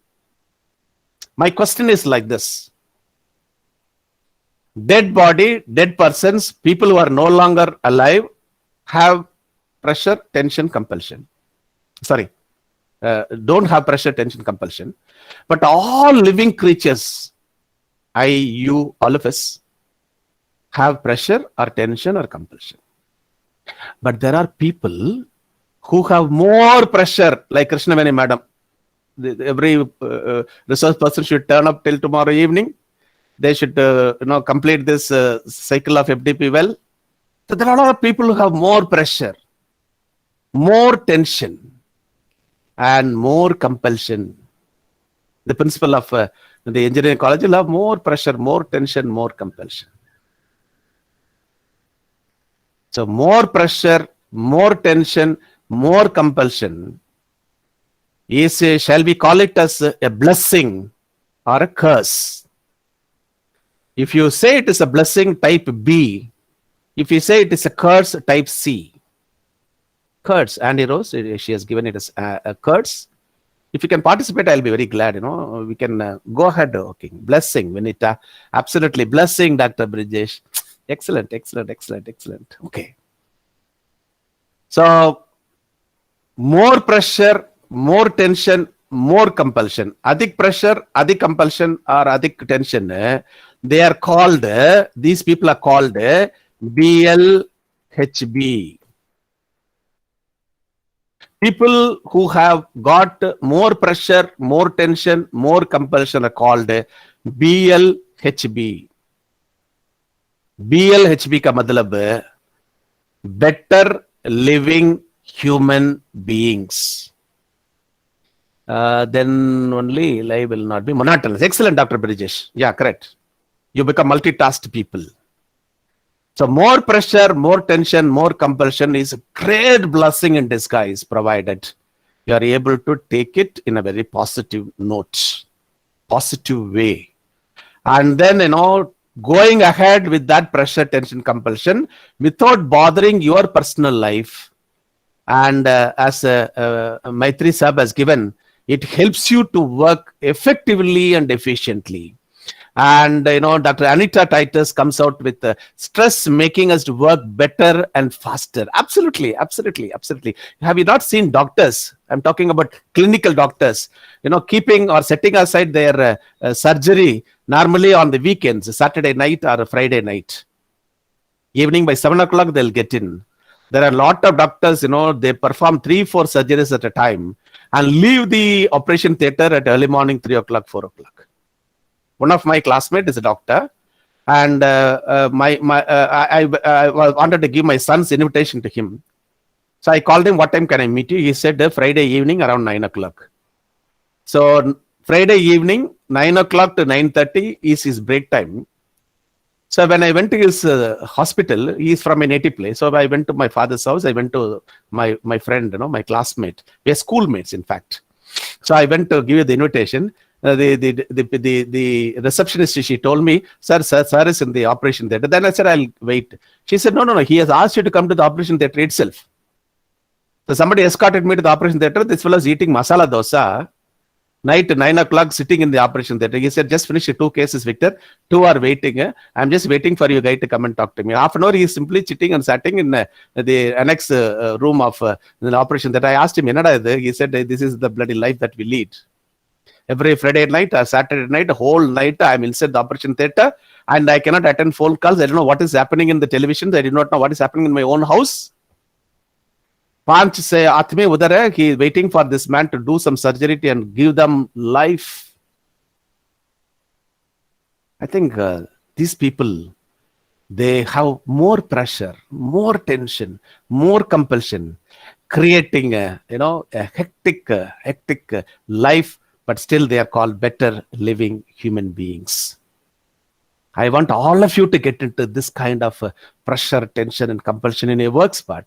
My question is like this. Dead body, dead persons, people who are no longer alive have pressure, tension, compulsion. Sorry, don't have pressure, tension, compulsion. But all living creatures, I, you, all of us, have pressure or tension or compulsion. But there are people who have more pressure, like Krishnaveni madam. Every resource person should turn up till tomorrow evening. They should complete this cycle of FDP well. So there are a lot of people who have more pressure, more tension, and more compulsion. The principal of the engineering college will have more pressure, more tension, more compulsion. So more pressure, more tension, more compulsion is, shall we call it as a blessing or a curse? If you say it is a blessing, type B. If you say it is a curse, type C. Curse, Andy Rose, she has given it as a curse. If you can participate, I'll be very glad. You know, we can go ahead. Okay, blessing, Vinita, absolutely blessing, Dr. Brijesh. Excellent, excellent, excellent, excellent. Okay. So, more pressure, more tension, more compulsion. Adhik pressure, adhik compulsion, or adhik tension, they are called, these people are called BLHB. People who have got more pressure, more tension, more compulsion are called BLHB. BLHB ka matlab better living human beings. Then only life will not be monotonous. Excellent, Dr. Brijesh. Yeah, correct. You become multitasked people. So more pressure, more tension, more compulsion is a great blessing in disguise, provided you are able to take it in a very positive note, positive way. And then, you know, going ahead with that pressure, tension, compulsion without bothering your personal life. And as Maitri Sab has given, it helps you to work effectively and efficiently. And you know, Dr. Anita Titus comes out with stress making us to work better and faster. Absolutely, absolutely, absolutely. Have you not seen doctors? I'm talking about clinical doctors, you know, keeping or setting aside their surgery normally on the weekends, Saturday night or Friday night. Evening by 7 o'clock, they'll get in. There are a lot of doctors, you know, they perform 3-4 surgeries at a time and leave the operation theater at early morning, 3 o'clock, 4 o'clock. One of my classmates is a doctor, and I wanted to give my son's invitation to him. So I called him, what time can I meet you? He said Friday evening around 9 o'clock. So Friday evening, 9 o'clock to 9:30 is his break time. So when I went to his hospital, he is from a native place. So I went to my father's house. I went to my friend, you know, my classmate. We are schoolmates, in fact. So I went to give you the invitation. The receptionist, she told me, sir is in the operation theater. Then I said, I'll wait. She said, no, he has asked you to come to the operation theater itself. So somebody escorted me to the operation theater. This fellow is eating masala dosa. Night 9 o'clock sitting in the operation theater. He said, just finish 2 cases, Victor. 2 are waiting. I'm just waiting for you guys to come and talk to me. Half an hour, he is simply sitting and sitting in the annex room of the operation theater. I asked him, he said, this is the bloody life that we lead. Every Friday night or Saturday night, the whole night, I'm inside the operation theater and I cannot attend phone calls. I don't know what is happening in the television. I do not know what is happening in my own house. Panch say, Atme udar, he is waiting for this man to do some surgery and give them life. I think these people, they have more pressure, more tension, more compulsion, creating a hectic life, but still they are called better living human beings. I want all of you to get into this kind of pressure, tension, and compulsion in your work spot,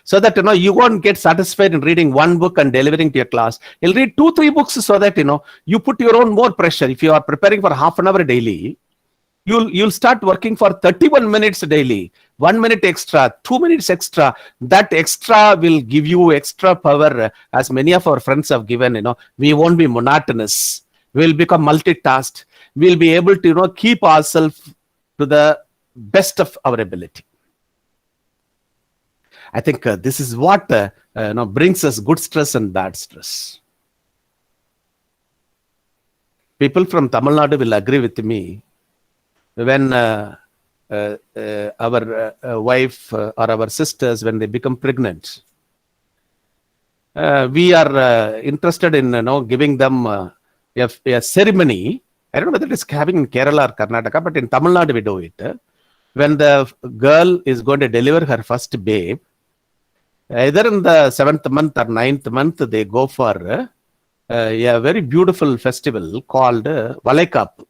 so that you won't get satisfied in reading one book and delivering to your class. You'll read 2-3 books, so that you put your own more pressure. If you are preparing for half an hour daily, you'll start working for 31 minutes daily. 1 minute extra, 2 minutes extra. That extra will give you extra power, as many of our friends have given. We won't be monotonous. We'll become multitasked. We'll be able to keep ourselves to the best of our ability. I think this is what brings us good stress and bad stress. People from Tamil Nadu will agree with me. When our wife or our sisters, when they become pregnant, we are interested in giving them a ceremony. I don't know whether it is having in Kerala or Karnataka, but in Tamil Nadu we do it. When the girl is going to deliver her first babe, either in the 7th month or 9th month, they go for a very beautiful festival called Valaikap.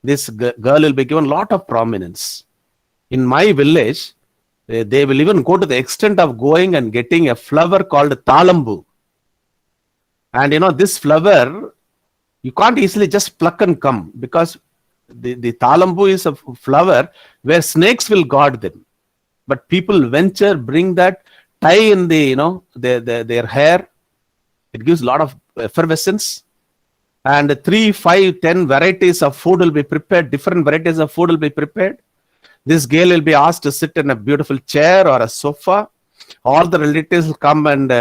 This girl will be given a lot of prominence. In my village, they will even go to the extent of going and getting a flower called Talambu. And this flower, you can't easily just pluck and come, because the Talambu is a flower where snakes will guard them. But people venture, bring that, tie in their hair. It gives a lot of effervescence. And 3, 5, 10 varieties of food will be prepared. Different varieties of food will be prepared. This girl will be asked to sit in a beautiful chair or a sofa. All the relatives will come and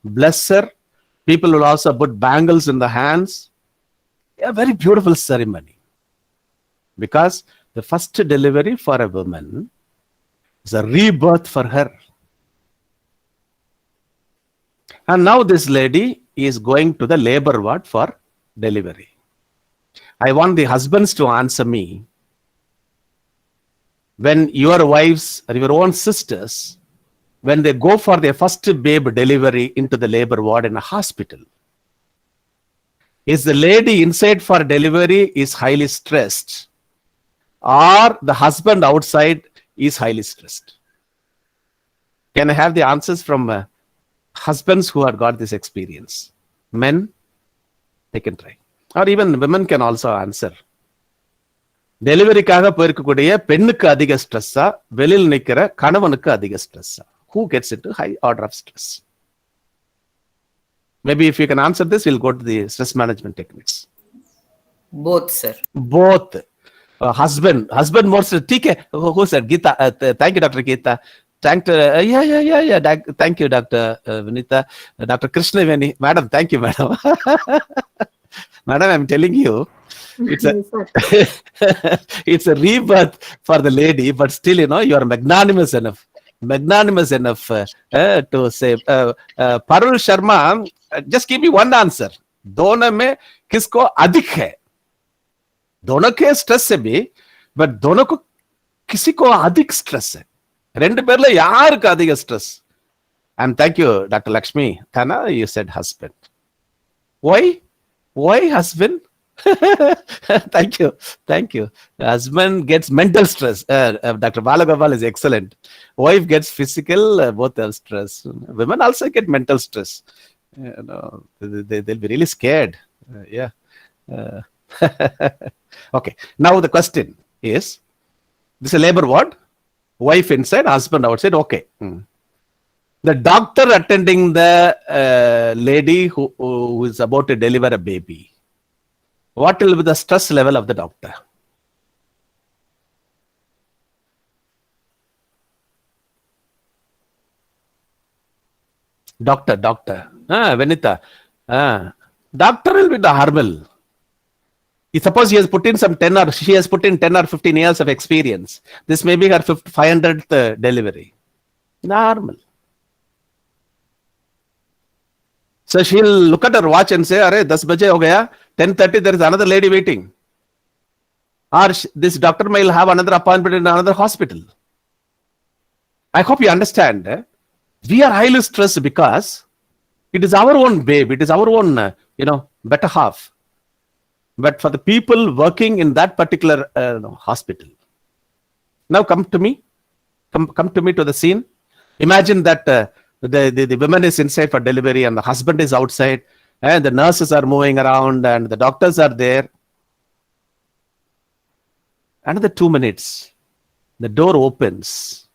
bless her. People will also put bangles in the hands. A very beautiful ceremony. Because the first delivery for a woman is a rebirth for her. And now this lady is going to the labor ward for delivery. I want the husbands to answer me. When your wives or your own sisters, when they go for their first babe delivery into the labor ward in a hospital, is the lady inside for delivery is highly stressed, or the husband outside is highly stressed? Can I have the answers from husbands who have got this experience? Men, they can try. Or even women can also answer. டெலிவரிக்காக போயிருக்கக்கூடிய பெண்ணுக்கு அதிக ஸ்ட்ரெஸ்ஸா, வெளியில் நிற்கிற கணவனுக்கு அதிக ஸ்ட்ரெஸ்ஸா? Who gets into high order of stress? Maybe if you can answer this, we'll go to the stress management techniques. Both, sir. Both. Husband more stress. TK, who said? Geeta. Thank you, Dr. Geeta. Thank you, Dr. Vinita. Dr. Krishna Veni. Madam, thank you, madam. Madam, I'm telling you, it's a rebirth for the lady, but still, you are magnanimous enough to say, Parul Sharma, just give me one answer. दोनों में किसको अधिक है? दोनों के stress से भी, but दोनों को किसी को अधिक स्ट्रेस है. ரெண்டு பேர்ல யாருக்கு அதிக stress? And thank you, Dr. Lakshmi. Thana, you said husband. Why husband? Thank you. Husband gets mental stress. Dr. Balagopal is excellent. Wife gets physical, both have stress. Women also get mental stress. They'll be really scared. Okay. Now the question is, this is a labor ward. Wife inside, husband outside. Okay. The doctor attending the lady who is about to deliver a baby. What will be the stress level of the doctor? Doctor. Vanitha. Doctor will be normal. Suppose he has put in some 10 or she has put in 10 or 15 years of experience. This may be her 500th delivery. Normal. So she'll look at her watch and say, "Arey, 10 baje ho gaya. 10:30 there is another lady waiting." Or this doctor may have another appointment in another hospital. I hope you understand. We are highly stressed because it is our own babe. It is our own, better half. But for the people working in that particular hospital. Now come to me. Come to me to the scene. Imagine that the woman is inside for delivery and the husband is outside and the nurses are moving around and the doctors are there. Another 2 minutes. The door opens.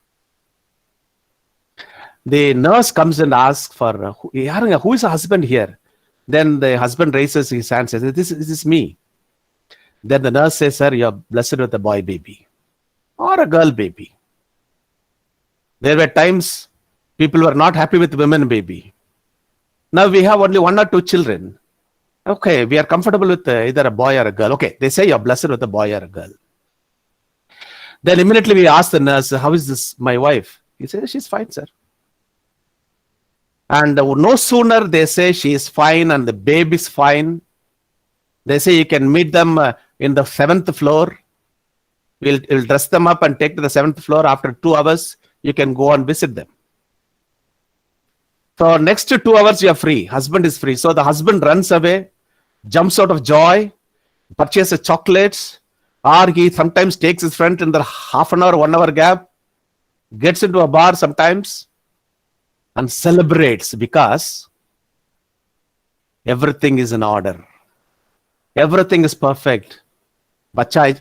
The nurse comes and asks for, who is the husband here? Then the husband raises his hand and says, this is me. Then the nurse says, "Sir, you are blessed with a boy baby or a girl baby." There were times people were not happy with women baby. Now we have only 1 or 2 children. Okay, we are comfortable with either a boy or a girl. Okay, they say you are blessed with a boy or a girl. Then immediately we ask the nurse, "How is this, my wife?" He says, "She's fine, sir." And no sooner they say she is fine and the baby is fine, they say you can meet them in the 7th floor. We'll dress them up and take to the 7th floor. After 2 hours, you can go and visit them. So next 2 hours, you are free. Husband is free. So the husband runs away, jumps out of joy, purchases chocolates, or he sometimes takes his friend in the half an hour, 1 hour gap, gets into a bar sometimes, and celebrates because everything is in order. Everything is perfect. Bacha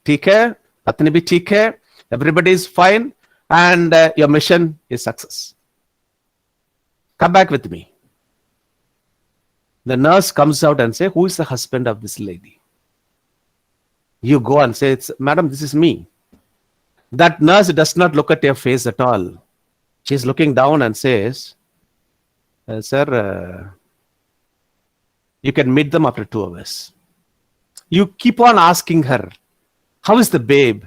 theek hai, patni bhi theek hai, everybody is fine, and your mission is success. Come back with me. The nurse comes out and say, "Who is the husband of this lady?" You go and say, "Madam, this is me." That nurse does not look at your face at all. She's looking down and says, "Sir, you can meet them after 2 hours." You keep on asking her, "How is the babe?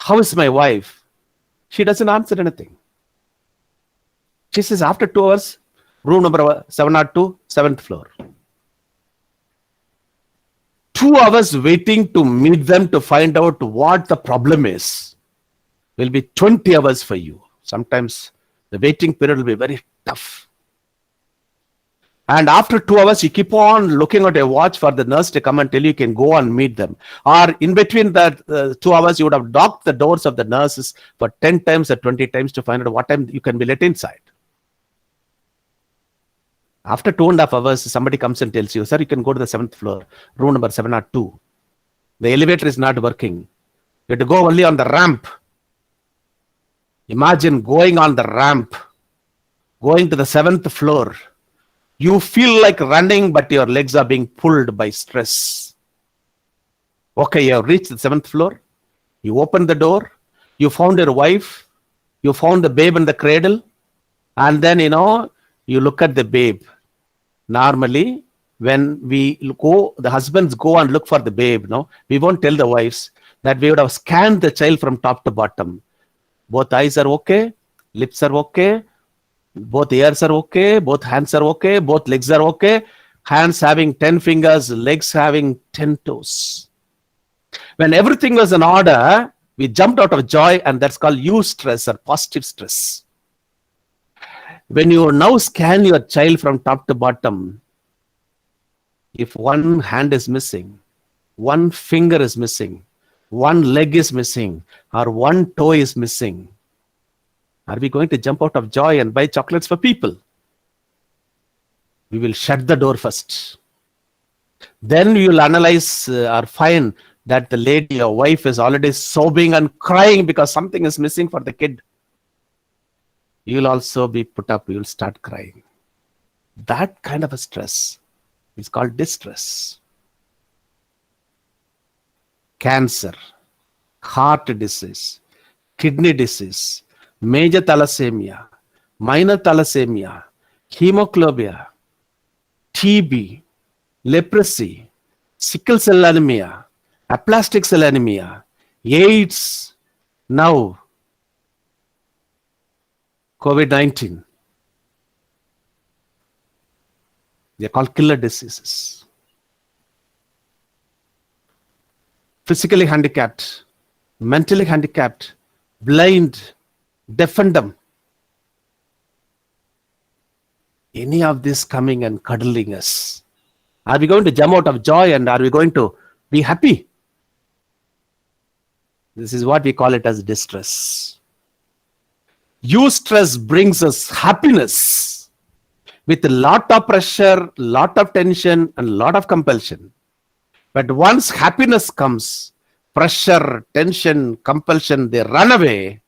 How is my wife?" She doesn't answer anything. She says, "After 2 hours, room number 702, 7th floor." 2 hours waiting to meet them to find out what the problem is will be 20 hours for you. Sometimes the waiting period will be very tough. And after 2 hours, you keep on looking at a watch for the nurse to come and tell you can go and meet them. Or in between that 2 hours, you would have knocked the doors of the nurses for 10 times or 20 times to find out what time you can be let inside. After 2.5 hours, somebody comes and tells you, "Sir, you can go to the 7th floor, room number 702. The elevator is not working. You have to go only on the ramp." Imagine going on the ramp, going to the 7th floor. You feel like running, but your legs are being pulled by stress. Okay, you have reached the 7th floor. You open the door. You found your wife. You found the babe in the cradle. And then, you look at the babe. Normally, when we go, the husbands go and look for the babe. We won't tell the wives that we would have scanned the child from top to bottom. Both eyes are okay, lips are okay, both ears are okay, both hands are okay, both legs are okay. Hands having 10 fingers, legs having 10 toes. When everything was in order, we jumped out of joy, and that's called eustress or positive stress. When you now scan your child from top to bottom, if one hand is missing, one finger is missing, one leg is missing, or one toe is missing, are we going to jump out of joy and buy chocolates for people? We will shut the door first. Then we will analyze or find that the lady, your wife, is already sobbing and crying because something is missing for the kid. you'll also be put up, you'll start crying. That kind of a stress is called distress. Cancer, heart disease, kidney disease, major thalassemia, minor thalassemia, hemoglobia, TB, leprosy, sickle cell anemia, aplastic cell anemia, AIDS, now COVID-19. They're called killer diseases. Physically handicapped, mentally handicapped, blind, deaf and dumb. Any of this coming and cuddling us. Are we going to jump out of joy and are we going to be happy? This is what we call it as distress. Eustress brings us happiness with a lot of pressure, lot of tension, and lot of compulsion. But once happiness comes, pressure, tension, compulsion, they run away.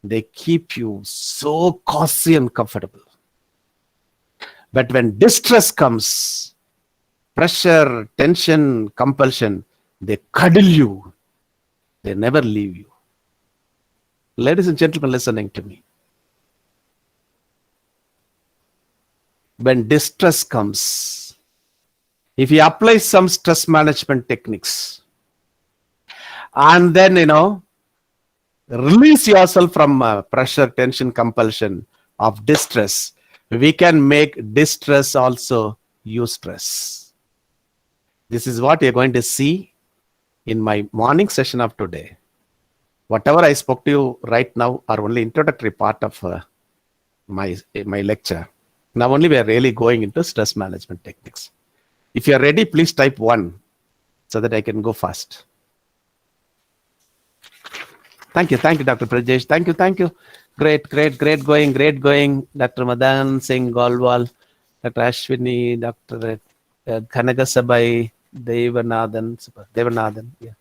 They keep you so cozy and comfortable. But when distress comes, pressure, tension, compulsion, they cuddle you. They never leave you. Ladies and gentlemen listening to me. When distress comes, if you apply some stress management techniques and then, release yourself from pressure, tension, compulsion of distress, we can make distress also eustress. This is what you're going to see in my morning session of today. Whatever I spoke to you right now are only introductory part of my lecture. Now only we are really going into stress management techniques. If you are ready, please type 1 so that I can go fast. Thank you, Dr. Prajesh. Thank you. Great going. Dr. Madan Singh Golwal, Dr. Ashwini, Dr. Khanagasabai, Devanathan, yeah.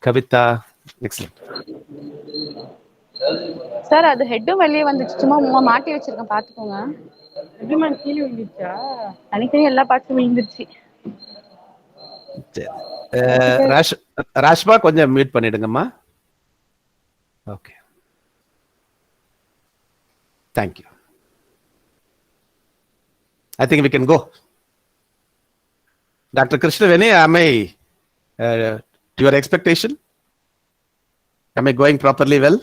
Kavita, excellent. Sir அது ஹெட்டும் வெளியே வந்துச்சு, சும்மா மாட்டி வச்சிருக்கேன் பாத்துக்கோங்க. எப்படிமா கீழே விழுந்துச்சா? தனித்தனி எல்லா பார்ட்ஸும் விழுந்துருச்சு. ராஷ்மா கொஞ்சம் மியூட் பண்ணிடுங்கம்மா. Okay, thank you. I think we can go. Dr. Krishnaveni, am I to your expectation? Am I going properly well?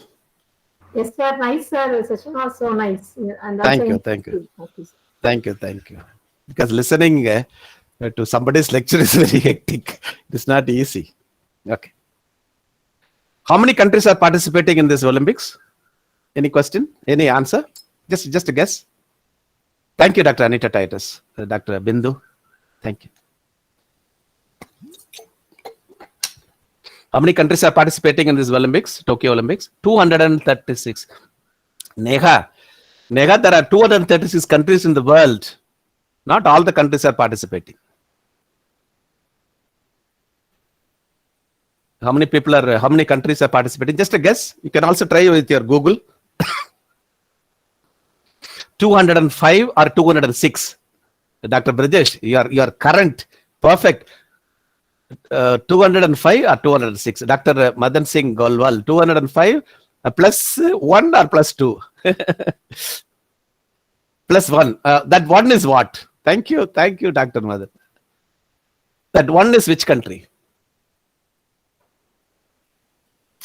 Yes, sir. Nice, sir. The session was so nice. And Thank you. Thank you. Because listening to somebody's lecture is very hectic. It's not easy. Okay. How many countries are participating in this Olympics? Any question? Any answer? Just a guess. Thank you, Dr. Anita Titus. Dr. Bindu. Thank you. How many countries are participating in this Olympics, Tokyo Olympics? 236. Neha, there are 236 countries in the world. Not all the countries are participating. How many countries are participating? Just a guess. You can also try with your Google. 205 or 206. Dr. Brajesh, your current, perfect. 205 or 206. Dr. Madan Singh Golwal, 205 plus 1 or plus 2? Plus 1. That 1 is what? Thank you, Dr. Madan. That 1 is which country?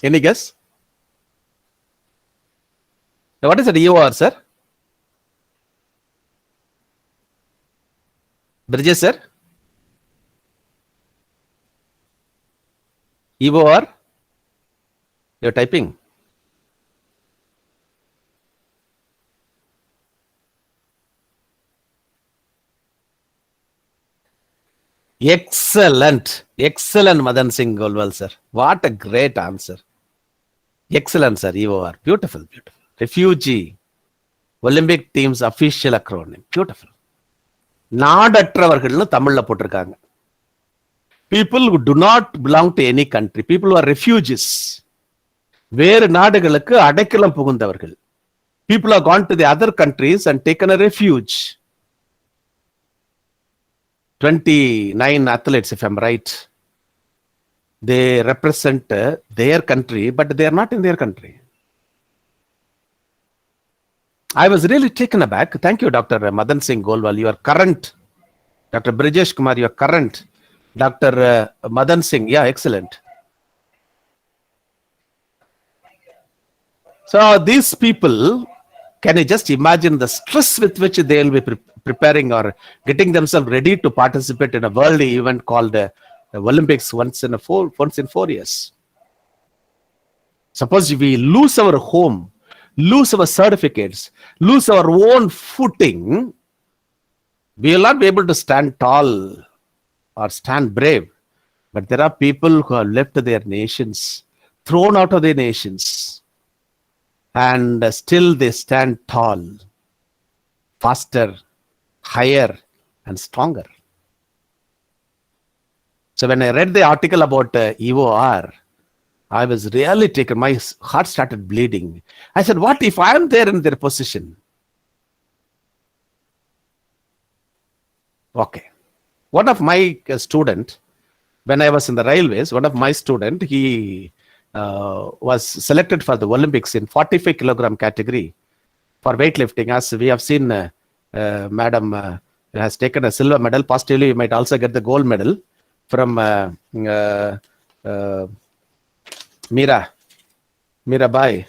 Any guess? What is the EOR, sir? Brajesh, sir? EOR? You're typing. Excellent, Madan Singh Golwal, sir. What a great answer. Excellent, sir. EOR. Beautiful. Refugee Olympic team's official acronym. Beautiful. நாடற்றவர்கள்னு தமிழ்ல போட்டிருக்காங்க. People who do not belong to any country. People who are refugees. வேறு நாடுகளுக்கு அடைக்கலம் புகுந்தவர்கள். People have gone to the other countries and taken a refuge. 29 athletes, if I'm right. They represent their country, but they are not in their country. I was really taken aback. Thank you, Dr. Madan Singh Golwal. You are current. Dr. Brijesh Kumar, you are current. Dr. Madan Singh, yeah, excellent. So these people, can you just imagine the stress with which they will be preparing or getting themselves ready to participate in a world event called the Olympics once in 4 years? Suppose we lose our home, lose our certificates, lose our own footing, we will not be able to stand tall or stand brave. But there are people who have left their nations, thrown out of their nations, and still they stand tall, faster, higher, and stronger. So when I read the article about EOR, I was really taken. My heart started bleeding. I said, what if I am there in their position? Okay. One of my student, when I was in the railways, one of my student, he was selected for the Olympics in 45 kilogram category for weightlifting. As we have seen, Madam has taken a silver medal. Possibly, you might also get the gold medal from Mirabai.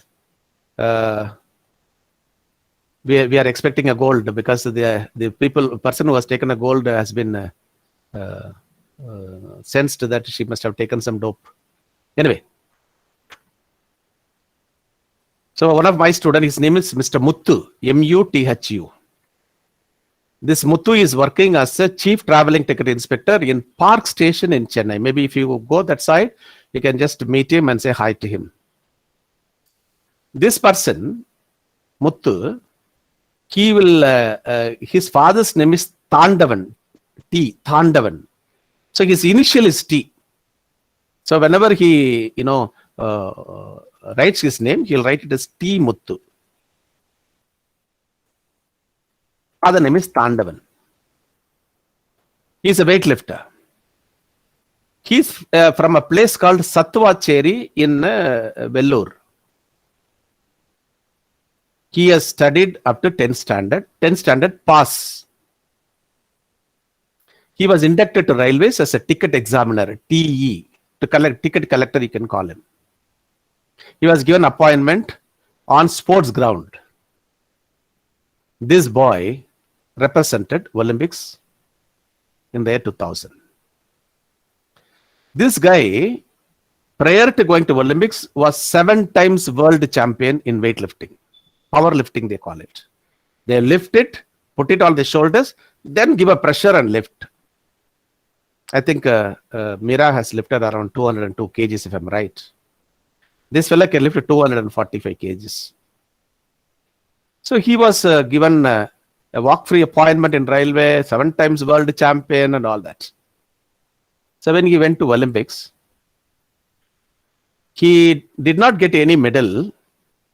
We are expecting a gold because the person who has taken a gold has been sensed that she must have taken some dope. Anyway, so one of my students, his name is Mr. Muthu, Muthu. This Muthu is working as a chief traveling ticket inspector in Park Station in Chennai. Maybe if you go that side, you can just meet him and say hi to him. This person, Muthu, he will, his father's name is Thandavan, Thandavan. So his initial is T. So whenever he, writes his name, he'll write it as T Muthu. Other name is Thandavan. He's a weightlifter. He's from a place called Satvacheri in Vellore. He has studied up to 10th standard pass. He was inducted to railways as a ticket examiner, TE, to collect ticket collector, you can call him. He was given appointment on sports ground. This boy represented Olympics in the year 2000. This guy, prior to going to Olympics, was 7 times world champion in weightlifting. Powerlifting, they call it. They lift it, put it on the shoulders, then give a pressure and lift. I think Mira has lifted around 202 kgs, if I'm right. This fella can lift 245 kgs. So he was given a walk-free appointment in railway, 7 times world champion and all that. So when he went to Olympics, he did not get any medal,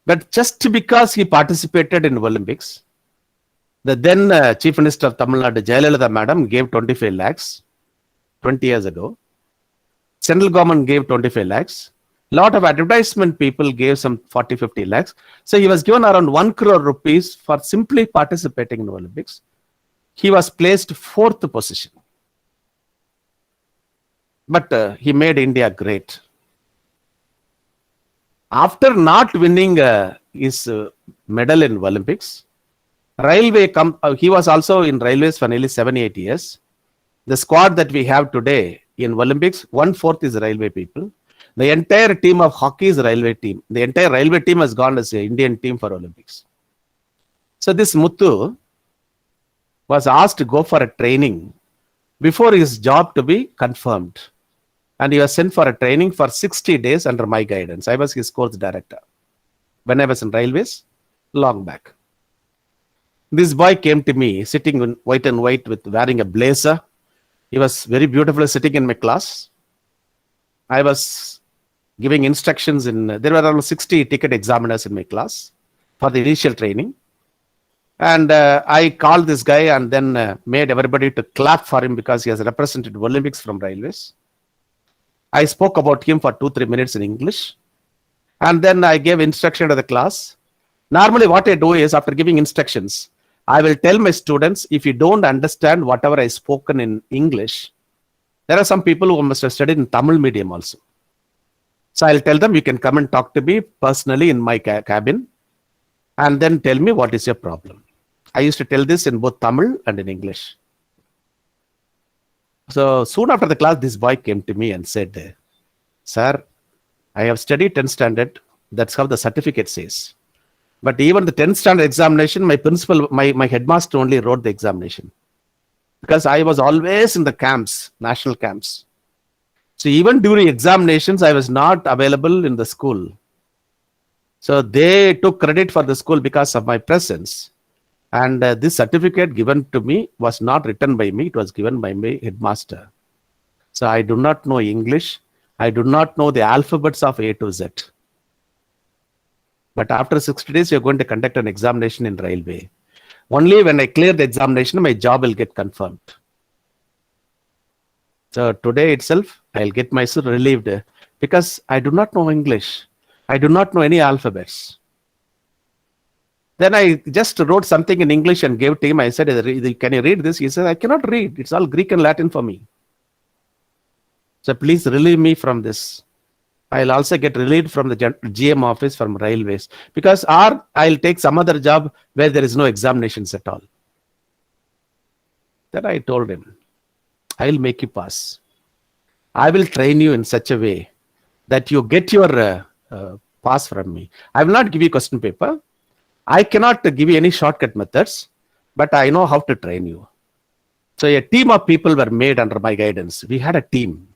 but just because he participated in Olympics, the then Chief Minister of Tamil Nadu, Jayalalitha Madam, gave 25 lakhs 20 years ago. Central government gave 25 lakhs. Lot of advertisement people gave some 40-50 lakhs. So he was given around 1 crore rupees for simply participating in the Olympics. He was placed 4th position. But he made India great. After not winning his medal in Olympics, he was also in railways for nearly 7-8 years. The squad that we have today in Olympics, 1/4 is railway people. The entire team of hockey is railway team. The entire railway team has gone as an Indian team for Olympics. So this Muthu was asked to go for a training before his job to be confirmed. And he was sent for a training for 60 days under my guidance. I was his course director when I was in railways, long back. This boy came to me sitting in white and white with wearing a blazer. He was very beautifully sitting in my class. I was giving instructions there were around 60 ticket examiners in my class. for the initial training. And I called this guy and then made everybody to clap for him because he has represented Olympics from Railways. I spoke about him for 2-3 minutes in English. And then I gave instruction to the class. Normally what I do is, after giving instructions, I will tell my students, if you don't understand whatever I spoken in English, there are some people who must have studied in Tamil medium also. So I'll tell them, you can come and talk to me personally in my cabin and then tell me what is your problem. I used to tell this in both Tamil and in English. So soon after the class, this boy came to me and said, sir, I have studied 10th standard. That's how the certificate says. But even the 10th standard examination, my principal, my headmaster only wrote the examination. Because I was always in the camps, national camps. So even during examinations, I was not available in the school. So they took credit for the school because of my presence. And this certificate given to me was not written by me. It was given by my headmaster. So I do not know English. I do not know the alphabets of A to Z. But after 60 days, you're going to conduct an examination in railway. Only when I clear the examination, my job will get confirmed. So today itself, I'll get myself relieved because I do not know English. I do not know any alphabets. Then I just wrote something in English and gave to him. I said, can you read this? He said, I cannot read. It's all Greek and Latin for me. So please relieve me from this. I'll also get relieved from the GM office from Railways. Because I'll take some other job where there is no examinations at all. Then I told him, I'll make you pass. I will train you in such a way that you get your pass from me. I will not give you question paper. I cannot give you any shortcut methods, but I know how to train you. So a team of people were made under my guidance. We had a team.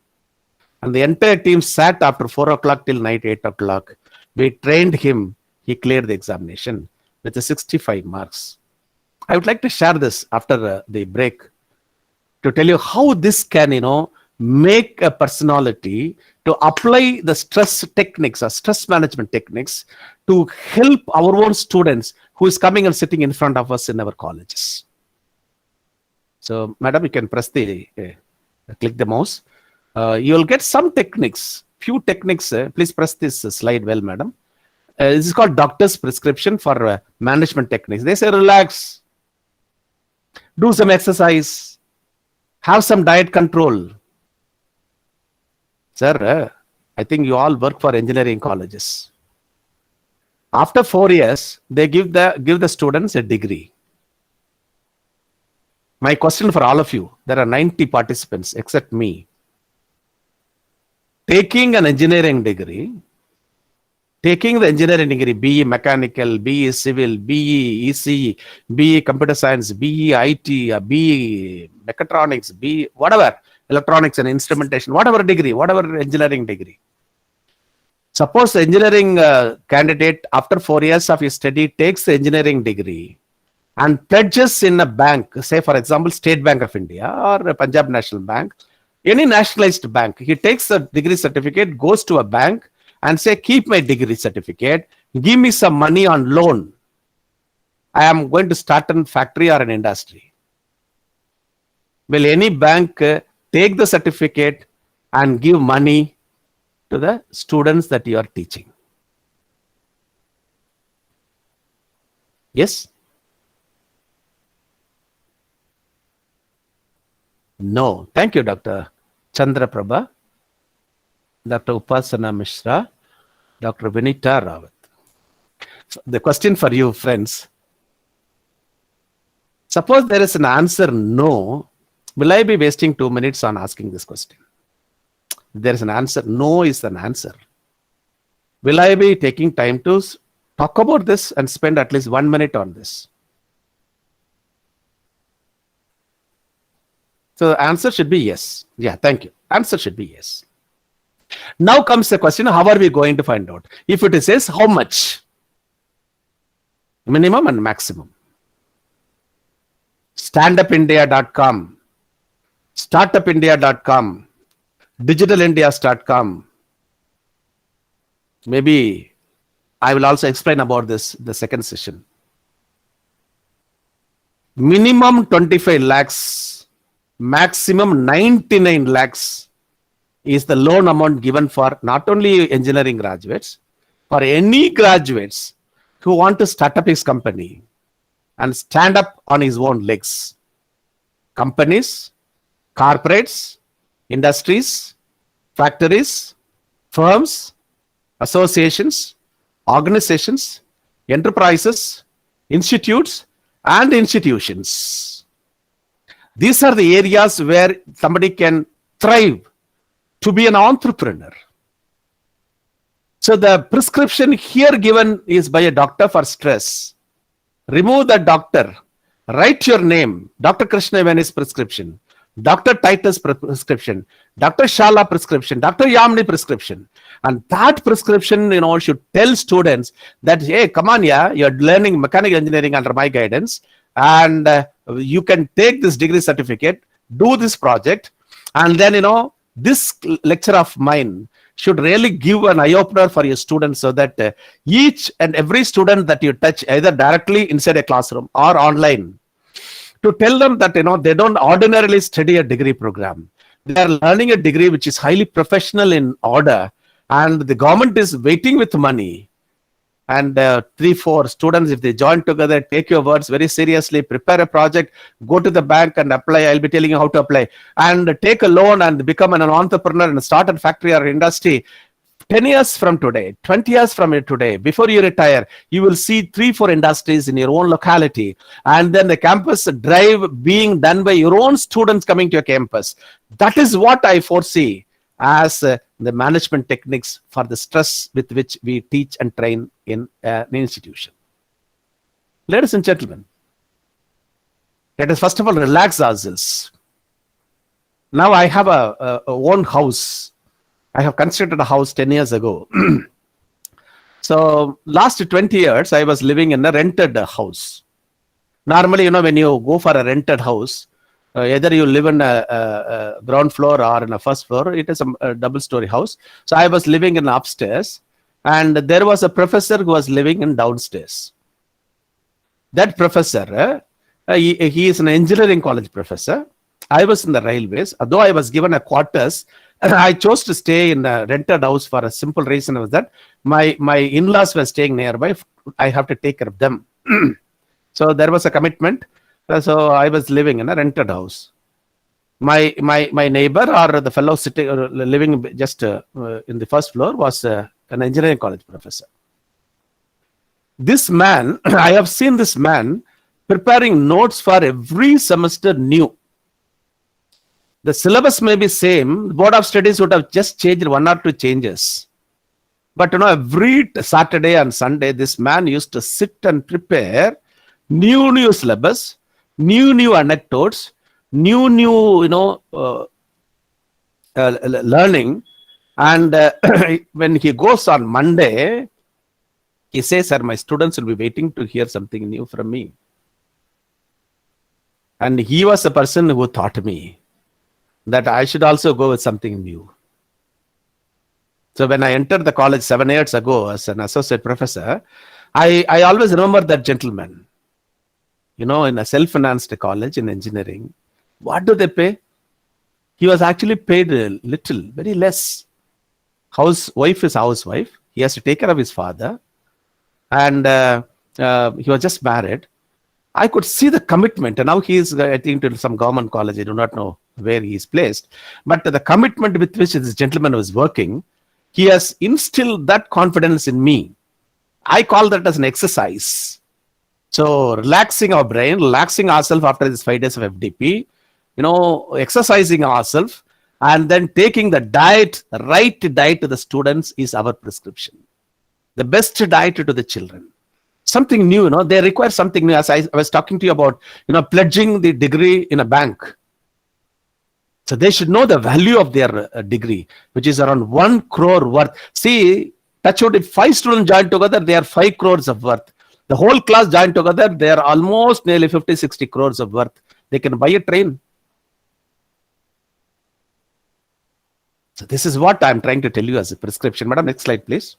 And the entire team sat after 4 o'clock till night 8 o'clock. We trained him. He cleared the examination with the 65 marks. I would like to share this after the break to tell you how this can, make a personality to apply the stress techniques or stress management techniques to help our own students who is coming and sitting in front of us in our colleges. So, madam, you can press the, click the mouse. You will get some techniques, few techniques. Please press this slide well, madam. This is called doctor's prescription for management techniques. They say, relax, do some exercise, have some diet control. Sir, I think you all work for engineering colleges. After 4 years, they give the students a degree. My question for all of you, there are 90 participants except me. Taking an engineering degree, BE mechanical, BE civil, BE ECE, BE computer science, BE IT, BE mechatronics, BE whatever, electronics and instrumentation, whatever degree, whatever engineering degree. Suppose the engineering candidate after 4 years of his study takes the engineering degree and pledges in a bank, say for example, State Bank of India or Punjab National Bank, any nationalized bank, he takes the degree certificate, goes to a bank and say, keep my degree certificate, give me some money on loan. I am going to start a factory or an industry. Will any bank take the certificate and give money to the students that you are teaching? Yes? No. Thank you, Dr. Chandra Prabha, Dr. Upasana Mishra, Dr. Vinita Rawat. So the question for you, friends. Suppose there is an answer no, will I be wasting 2 minutes on asking this question? If there is an answer, no is an answer. Will I be taking time to talk about this and spend at least 1 minute on this? So the answer should be yes. Yeah, thank you. Answer should be yes. Now comes the question, how are we going to find out? If it says how much? Minimum and maximum. Standupindia.com, startupindia.com, digitalindias.com. Maybe I will also explain about this the second session. Minimum 25 lakhs, maximum 99 lakhs is the loan amount given for not only engineering graduates, for any graduates who want to start up his company and stand up on his own legs. Companies, corporates, industries, factories, firms, associations, organizations, enterprises, institutes, and institutions. These are the areas where somebody can thrive to be an entrepreneur. So the prescription here given is by a doctor for stress. Remove the doctor, write your name, Dr. Krishna Veni's prescription, Dr. Titus prescription, Dr. Shala prescription, Dr. Yamni prescription. And that prescription, should tell students that, hey, come on, yeah, you're learning mechanical engineering under my guidance, and you can take this degree certificate, do this project, and then, this lecture of mine should really give an eye-opener for your students, so that each and every student that you touch, either directly inside a classroom or online, to tell them that, they don't ordinarily study a degree program. They are learning a degree which is highly professional in order, and the government is waiting with money. And 3-4 students, if they join together, take your words very seriously, prepare a project, go to the bank and apply. I'll be telling you how to apply, and take a loan and become an entrepreneur and start a factory or industry. 10 years from today, 20 years from today, before you retire, you will see 3-4 industries in your own locality, and then the campus drive being done by your own students coming to your campus. That is what I foresee as the management techniques for the stress with which we teach and train in an institution. Ladies and gentlemen, let us first of all relax ourselves. Now I have a own house. I have constructed a house 10 years ago. So last 20 years, I was living in a rented house. Normally, when you go for a rented house, either you live in a ground floor or in a first floor, it is a double-story house. So I was living in upstairs, and there was a professor who was living in downstairs. That professor, he is an engineering college professor. I was in the railways. Although I was given a quarters, I chose to stay in a rented house for a simple reason was that my in-laws were staying nearby. I have to take care of them. So there was a commitment. So I was living in a rented house. My neighbor, or the fellow sitting living just in the first floor, was an engineering college professor. This man, I have seen this man preparing notes for every semester new. The syllabus may be same. The Board of Studies would have just changed 1 or 2 changes. But every Saturday and Sunday, this man used to sit and prepare new syllabus, new anecdotes, new learning. And when he goes on Monday, he says, sir, my students will be waiting to hear something new from me. And he was the person who taught me that I should also go with something new. So when I entered the college 7 years ago as an associate professor, I always remember that gentleman. In a self-financed college in engineering, what do they pay? He was actually paid little, very less. Wife is housewife. He has to take care of his father. And he was just married. I could see the commitment. And now he is, I think, to some government college. I do not know where he is placed. But the commitment with which this gentleman was working, he has instilled that confidence in me. I call that as an exercise. So relaxing our brain, relaxing ourselves after this 5 days of FDP, exercising ourselves, and then taking the right diet to the students is our prescription. The best diet to the children. Something new, they require something new. As I was talking to you about, pledging the degree in a bank. So they should know the value of their degree, which is around 1 crore worth. See, touch wood, if 5 students join together, they are 5 crores of worth. The whole class joined together, they are almost nearly 50-60 crores of worth. They can buy a train. So this is what I'm trying to tell you as a prescription. Madam, next slide, please.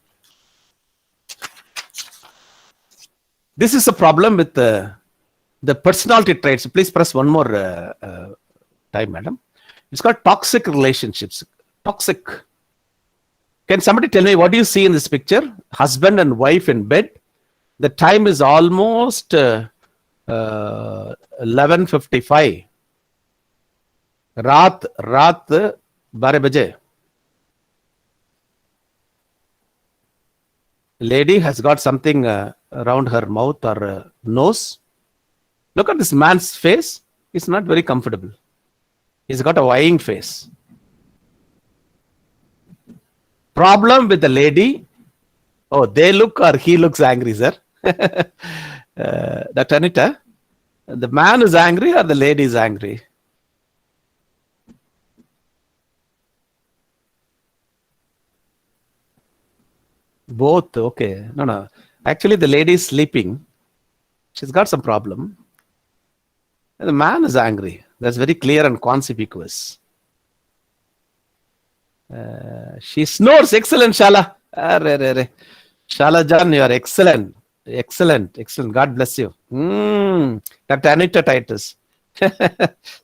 This is a problem with the personality traits. Please press one more time, madam. It's called toxic relationships. Toxic. Can somebody tell me what do you see in this picture? Husband and wife in bed. The time is almost 11:55. Raat 12 baje. Lady has got something around her mouth or nose. Look at this man's face. He's not very comfortable. He's got a whining face. Problem with the lady. Oh, they look or he looks angry, sir. Dr. Anita, the man is angry or the lady is angry? Both, okay. No. Actually, the lady is sleeping. She's got some problem. And the man is angry. That's very clear and conspicuous. She snores. Excellent, Shala. Shala Jan, you are excellent. Excellent. God bless you. Dr. Anita Titus.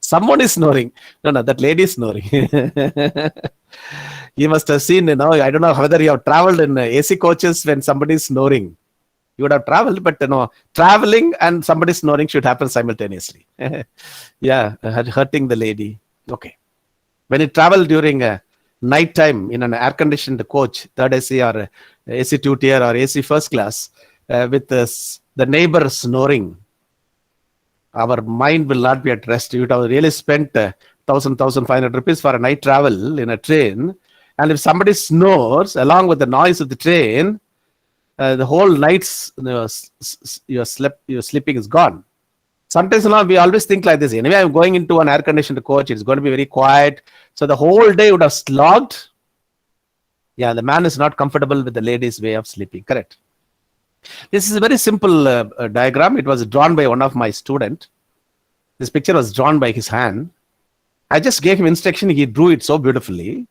Someone is snoring. No, that lady is snoring. You must have seen, I don't know whether you have traveled in AC coaches when somebody is snoring. You would have traveled, but traveling and somebody snoring should happen simultaneously. Yeah, hurting the lady. Okay. When you travel during night time in an air-conditioned coach, third AC or AC two-tier or AC first class, with the neighbor snoring, our mind will not be at rest. You would have really spent 1,500 rupees for a night travel in a train. And if somebody snores along with the noise of the train, the whole night's your sleeping is gone. Sometimes we always think like this. Anyway, I'm going into an air-conditioned coach. It's going to be very quiet. So the whole day would have slogged. Yeah, the man is not comfortable with the lady's way of sleeping. Correct. This is a very simple diagram. It was drawn by one of my students. This picture was drawn by his hand. I just gave him instruction. He drew it so beautifully.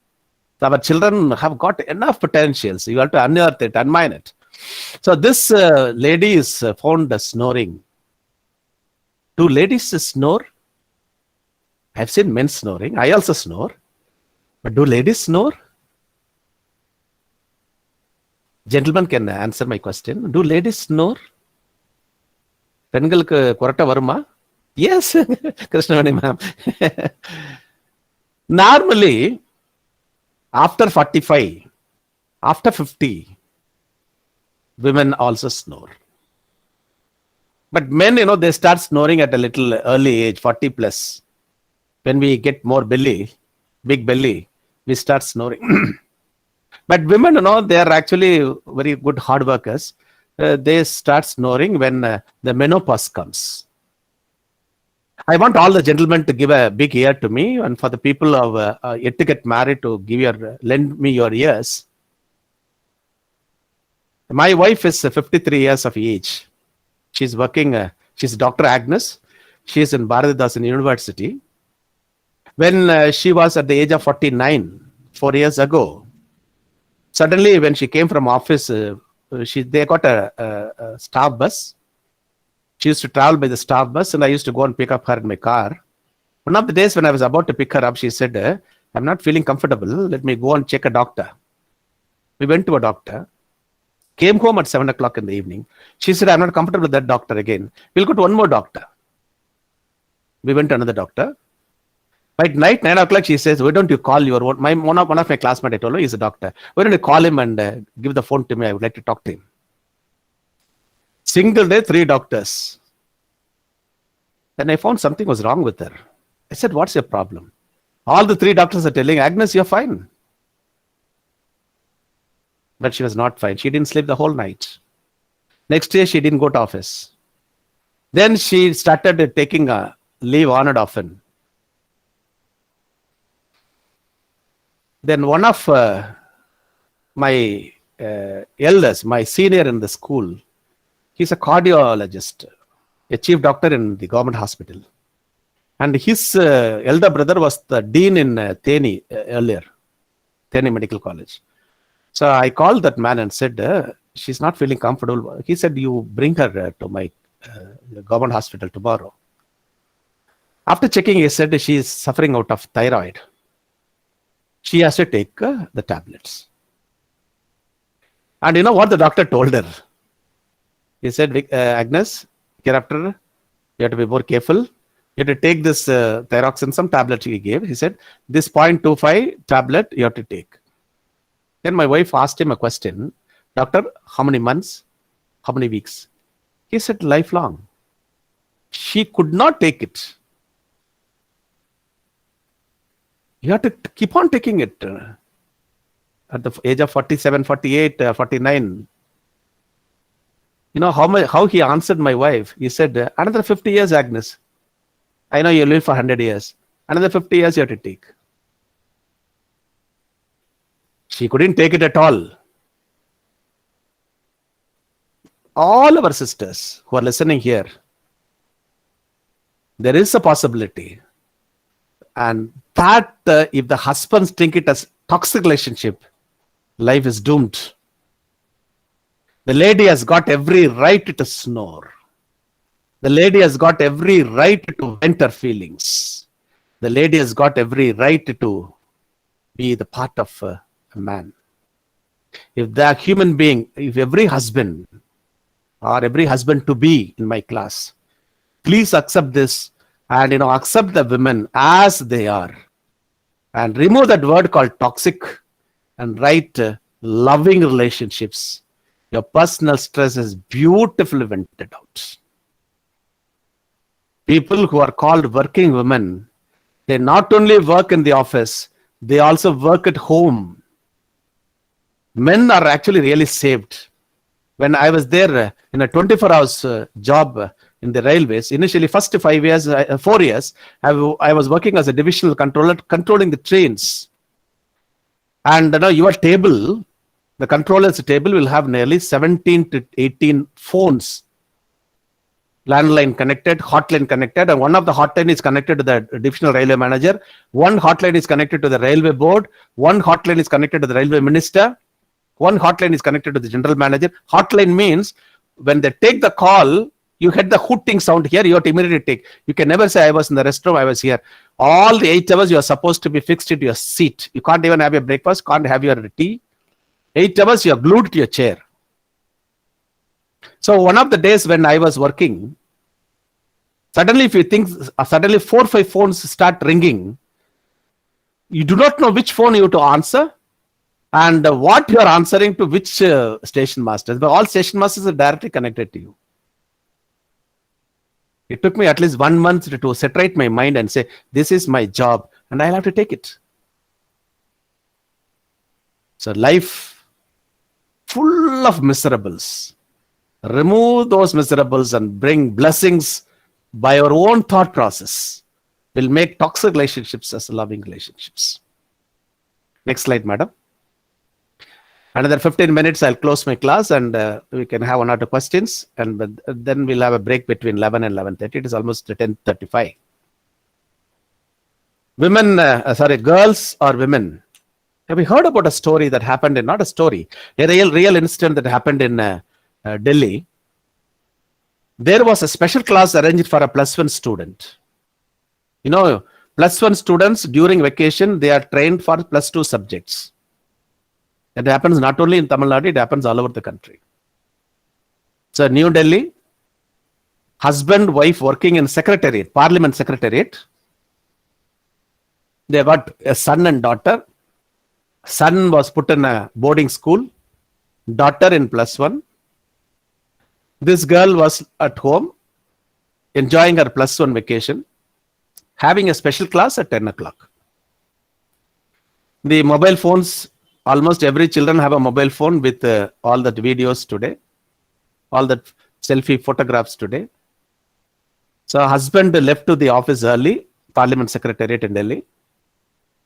So our children have got enough potential. So you have to unearth it, unmine it. So this lady is found snoring. Do ladies snore? I've seen men snoring. I also snore. But do ladies snore? Gentlemen can answer my question. Do ladies snore? பெண்களுக்கு கொரட்டை வருமா? Yes, Krishnavani ma'am. Normally, after 45, after 50, women also snore. But men, they start snoring at a little early age, 40 plus. When we get more belly, big belly, we start snoring. But women, they are actually very good hard workers. They start snoring when the menopause comes. I want all the gentlemen to give a big ear to me, and for the people of yet to get married to lend me your ears. My wife is 53 years of age. She's working, she's Dr. Agnes. She is in Bharatidasan University. When she was at the age of 49, 4 years ago, suddenly when she came from office, they got a staff bus. She used to travel by the staff bus, and I used to go and pick up her in my car. One of the days when I was about to pick her up, she said, I'm not feeling comfortable. Let me go and check a doctor. We went to a doctor. Came home at 7 o'clock in the evening. She said, I'm not comfortable with that doctor again. We'll go to one more doctor. We went to another doctor. By night, 9 o'clock, she says, why don't you call one of my classmates, I told her, he's a doctor. Why don't you call him and give the phone to me? I would like to talk to him. Single day, 3 doctors. Then I found something was wrong with her. I said, what's your problem? All the 3 doctors are telling, Agnes, you're fine. But she was not fine. She didn't sleep the whole night. Next day, she didn't go to office. Then she started taking a leave on and often. Then one of my elders, my senior in the school, he's a cardiologist, a chief doctor in the government hospital. And his elder brother was the dean in Theni earlier, Theni Medical College. So I called that man and said, she's not feeling comfortable. He said, you bring her to my government hospital tomorrow. After checking, he said she is suffering out of thyroid. She has to take the tablets. And you know what the doctor told her? He said, Agnes, hereafter, you have to be more careful. You have to take this thyroxine, some tablet he gave. He said, this 0.25 tablet you have to take. Then my wife asked him a question. Doctor, how many months? How many weeks? He said, lifelong. She could not take it. You have to keep on taking it. At the age of 47, 48, 49. You know how he answered my wife? He said, another 50 years, Agnes. I know you live for 100 years. Another 50 years you have to take. She couldn't take it at all. All our sisters who are listening here, there is a possibility. And that if the husbands think it as toxic relationship, life is doomed. The lady has got every right to snore. The lady has got every right to vent her feelings. The lady has got every right to be the part of a man. If the human being, if every husband or every husband to be in my class, please accept this and accept the women as they are and remove that word called toxic and write loving relationships. Your personal stress is beautifully vented out. People who are called working women, they not only work in the office, they also work at home. Men are actually really saved. When I was there in a 24 hours job in the railways, initially first 4 years, I was working as a divisional controller, controlling the trains. And your table, the controller's table will have nearly 17 to 18 phones. Landline connected, hotline connected, and one of the hotline is connected to the divisional railway manager. One hotline is connected to the railway board. One hotline is connected to the railway minister. One hotline is connected to the general manager. Hotline means when they take the call, you get the hooting sound here, you have to immediately take. You can never say, I was in the restroom, I was here. All the 8 hours, you are supposed to be fixed into your seat. You can't even have your breakfast, can't have your tea. 8 hours, you are glued to your chair. So one of the days when I was working, suddenly if you think, suddenly 4 or 5 phones start ringing, you do not know which phone you have to answer and what you are answering to which station masters. But all station masters are directly connected to you. It took me at least 1 month to set right my mind and say, this is my job and I'll have to take it. So life full of miserables. Remove those miserables and bring blessings by your own thought process. Will make toxic relationships as loving relationships. Next slide, madam. Another 15 minutes, I'll close my class and we can have 1 or 2 questions. And then we'll have a break between 11 and 11:30. It is almost 10:35. Women, girls or women. Have you heard about a story that happened in, not a story, a real incident that happened in Delhi? There was a special class arranged for a +1 student. +1 students during vacation, they are trained for +2 subjects. It happens not only in Tamil Nadu, it happens all over the country. So New Delhi, husband, wife working in secretariat, parliament secretariat. They got a son and daughter. Son was put in a boarding school, daughter in +1. This girl was at home, enjoying her +1 vacation, having a special class at 10 o'clock. The mobile phones, almost every children have a mobile phone with all the videos today, all the selfie photographs today. So husband left to the office early, Parliament Secretariat in Delhi.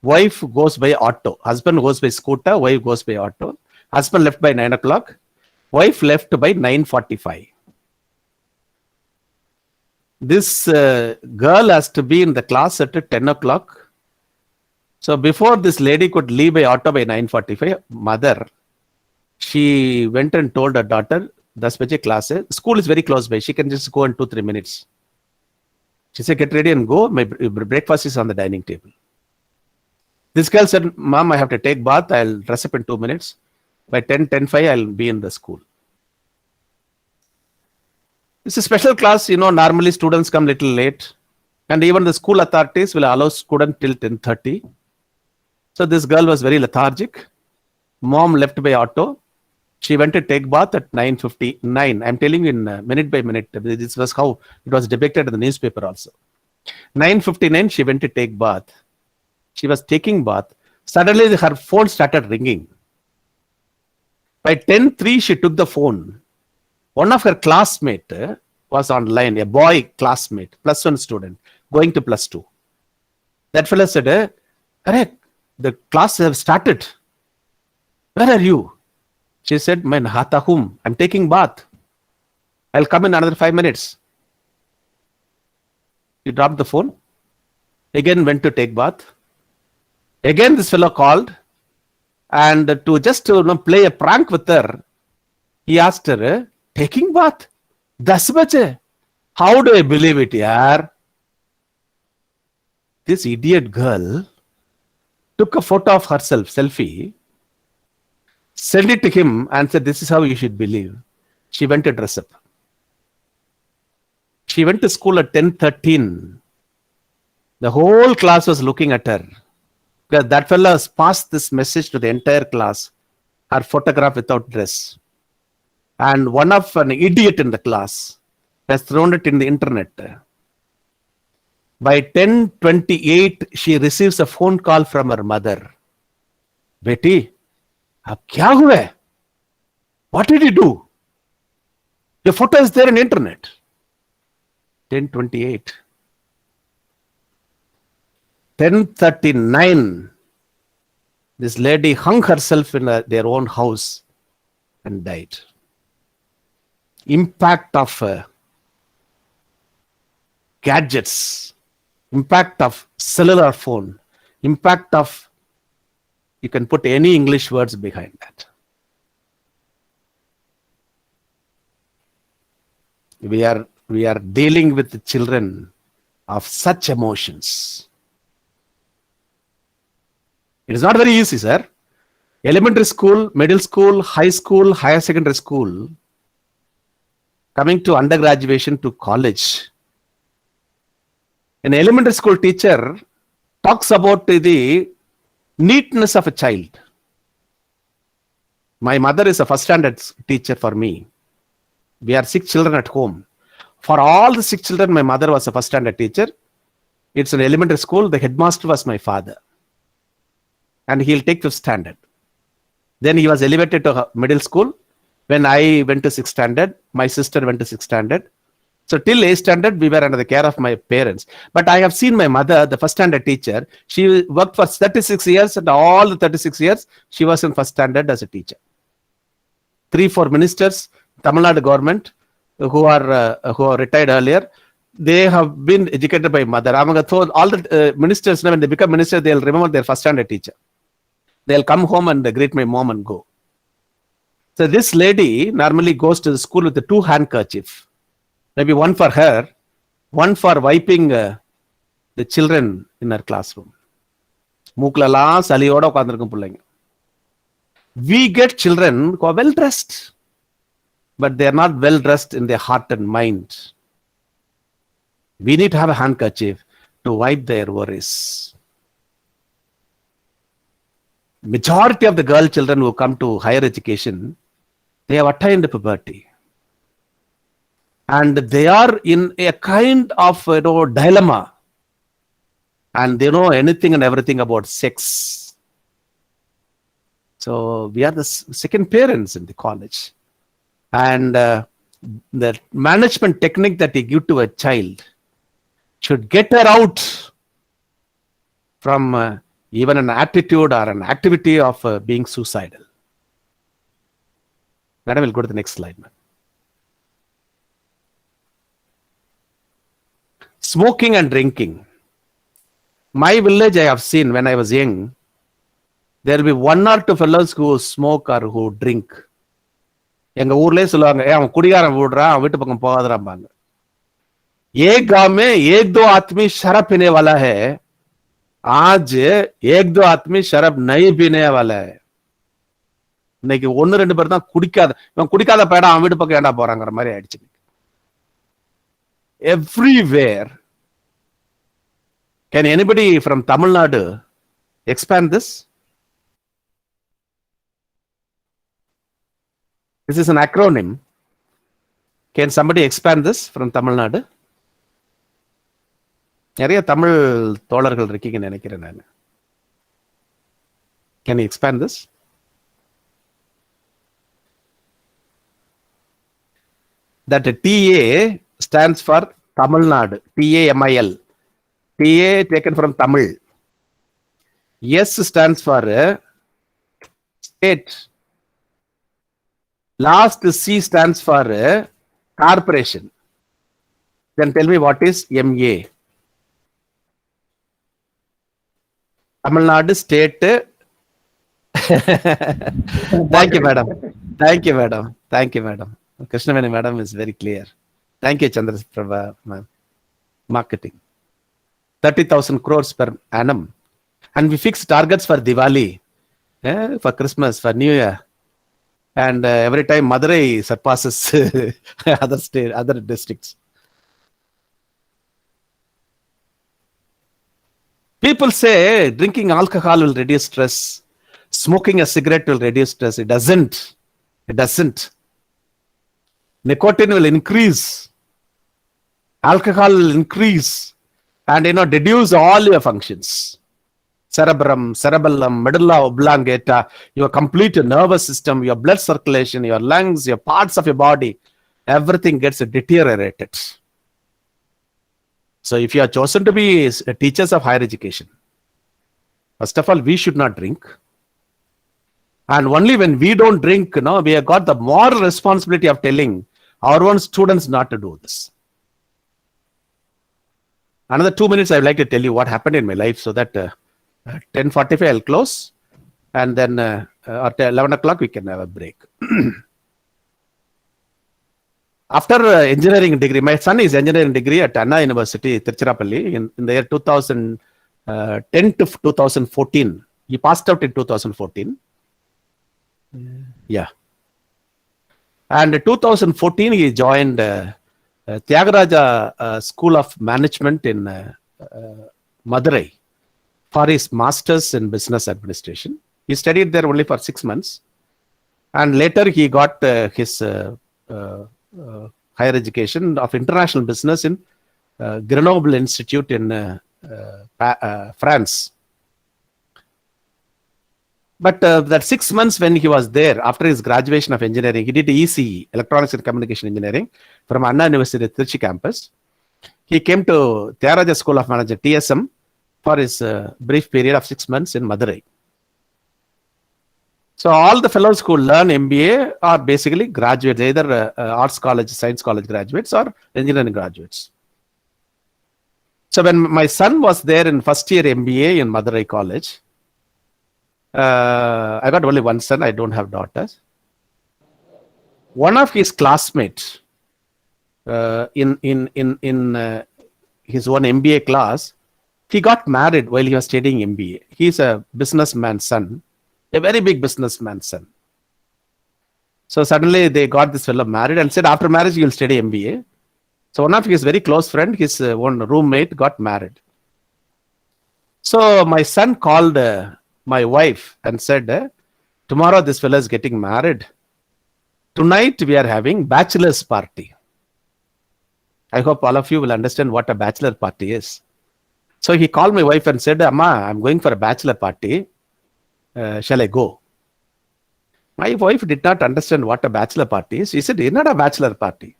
Wife goes by auto. Husband goes by scooter, wife goes by auto. Husband left by 9 o'clock. Wife left by 9:45. This girl has to be in the class at 10 o'clock. So before this lady could leave by auto by 9:45, mother She went and told her daughter, "Das bache class hai. School is very close by. She can just go in 2-3 minutes." She said, "Get ready and go. My breakfast is on the dining table." This girl said, "Mom, I have to take bath. I'll dress up in 2 minutes. By 10:05, I'll be in the school." It's a special class. Normally students come little late. And even the school authorities will allow students till 10:30. So this girl was very lethargic. Mom left by auto. She went to take bath at 9:59. I'm telling you in minute by minute. This was how it was depicted in the newspaper also. 9:59, she went to take bath. She was taking bath. Suddenly her phone started ringing. By 10:03, she took the phone. One of her classmates was online, a boy classmate, +1 student, going to +2. That fellow said, "Arey, the class have started. Where are you?" She said, "Main hata hum. I'm taking bath. I'll come in another 5 minutes." He dropped the phone. Again went to take bath. Again this fellow called, and to just play a prank with her, he asked her, "Taking bath? 10 baje? How do I believe it, yaar?" This idiot girl took a photo of herself, selfie, sent it to him and said, "This is how you should believe." She went to dress up. She went to school at 10:13. The whole class was looking at her. Because that fellow has passed this message to the entire class, her photograph without dress. And one of an idiot in the class has thrown it in the internet. By 10:28, she receives a phone call from her mother. "Beti, ab kya hua hai? What did you do? The photo is there in internet." 10:28. 10:39, this lady hung herself in their own house and died. Impact of gadgets, impact of cellular phone, impact of, you can put any English words behind that. We are dealing with the children of such emotions. It is not very easy, sir. Elementary school, middle school, high school, higher secondary school, coming to undergraduation to college. An elementary school teacher talks about the neatness of a child. My mother is a first standard teacher for me. We are 6 children at home. For all the 6 children, my mother was a first standard teacher. It's an elementary school. The headmaster was my father. And he'll take 5th standard. Then he was elevated to middle school. When I went to 6th standard, my sister went to 6th standard. So till 8th standard, we were under the care of my parents. But I have seen my mother, the first standard teacher. She worked for 36 years, and all the 36 years, she was in first standard as a teacher. 3-4 ministers, Tamil Nadu government, who are retired earlier, they have been educated by mother. All the ministers, when they become minister, they'll remember their first standard teacher. They'll come home and greet my mom and go. So this lady normally goes to the school with the 2 handkerchiefs. Maybe one for her, one for wiping the children in her classroom. We get children who are well dressed, but they are not well dressed in their heart and mind. We need to have a handkerchief to wipe their worries. Majority of the girl children who come to higher education, they have attained puberty. And they are in a kind of dilemma. And they know anything and everything about sex. So we are the second parents in the college. And the management technique that you give to a child should get her out from even an attitude or an activity of being suicidal. Madam, we'll go to the next slide. Smoking and drinking. My village, I have seen when I was young, there will be 1 or 2 fellows who smoke or who drink. எங்க ஊர்லயே சொல்லுவாங்க, அவன் குடிகாரன் விடுறான், அவன் வீட்டு பக்கம் போகாதறாம்பாங்க. एक गांव में एक दो आदमी शराब पीने वाला है, आज एक दो आदमी शराब नहीं पीने वाला है. இன்னைக்கு ஒன்னு ரெண்டு பேர் தான் குடிக்காத பையனா அவன் வீட்டு பக்கம் ஏண்டா போறாங்கிற மாதிரி ஆயிடுச்சு. Everywhere. Can anybody from Tamil Nadu expand this? This is an acronym. Can somebody expand this from Tamil Nadu? நிறைய தமிழ் தோழர்கள் இருக்கீங்கன்னு நினைக்கிறேன் நான். Can you expand this? That TA stands for Tamil Nadu. TAMIL. TA taken from Tamil. S stands for state. Last C stands for corporation. Then tell me what is MA? Tamil Nadu state. Thank you, madam. Thank you, madam. Thank you, madam. Krishnaveni madam is very clear. Thank you, Chandraprabha ma'am. Marketing. 30,000 crores per annum. And we fix targets for Diwali, for Christmas, for New Year. And every time Madurai surpasses other districts. People say drinking alcohol will reduce stress. Smoking a cigarette will reduce stress. It doesn't. It doesn't. Nicotine will increase. Alcohol will increase. And deduce all your functions. Cerebrum, cerebellum, medulla oblongata, your complete nervous system, your blood circulation, your lungs, your parts of your body, everything gets deteriorated. So if you are chosen to be teachers of higher education, first of all, we should not drink. And only when we don't drink, we have got the moral responsibility of telling our own students not to do this. Another 2 minutes, I would like to tell you what happened in my life, so that 10:45 I'll close, and then at 11 o'clock we can have a break. After engineering degree, my son is engineering degree at Anna University, Tiruchirappalli, in the year 2010 to 2014. He passed out in 2014. Yeah. And 2014, he joined Tyagaraja School of Management in Madurai for his master's in business administration. He studied there only for 6 months. And later he got his higher education of international business in Grenoble Institute in France. But that 6 months when he was there, after his graduation of engineering, he did ECE, Electronics and Communication Engineering, from Anna University, Trichy campus. He came to Tyagaraja School of Management, TSM, for his brief period of 6 months in Madurai. So all the fellows who learn MBA are basically graduates, either arts college, science college graduates or engineering graduates. So when my son was there in first year MBA in Madurai College, I got only one son, I don't have daughters. One of his classmates in his own MBA class, he got married while he was studying MBA. He's a businessman's son, a very big businessman's son. So suddenly they got this fellow married and said, after marriage, you'll study MBA. So one of his very close friend, his one roommate got married. So my son called my wife and said, tomorrow this fellow is getting married. Tonight we are having bachelor's party. I hope all of you will understand what a bachelor party is. So he called my wife and said, Amma, I'm going for a bachelor party. Shall I go? My wife did not understand what a bachelor party is. She said, it's not a bachelor party.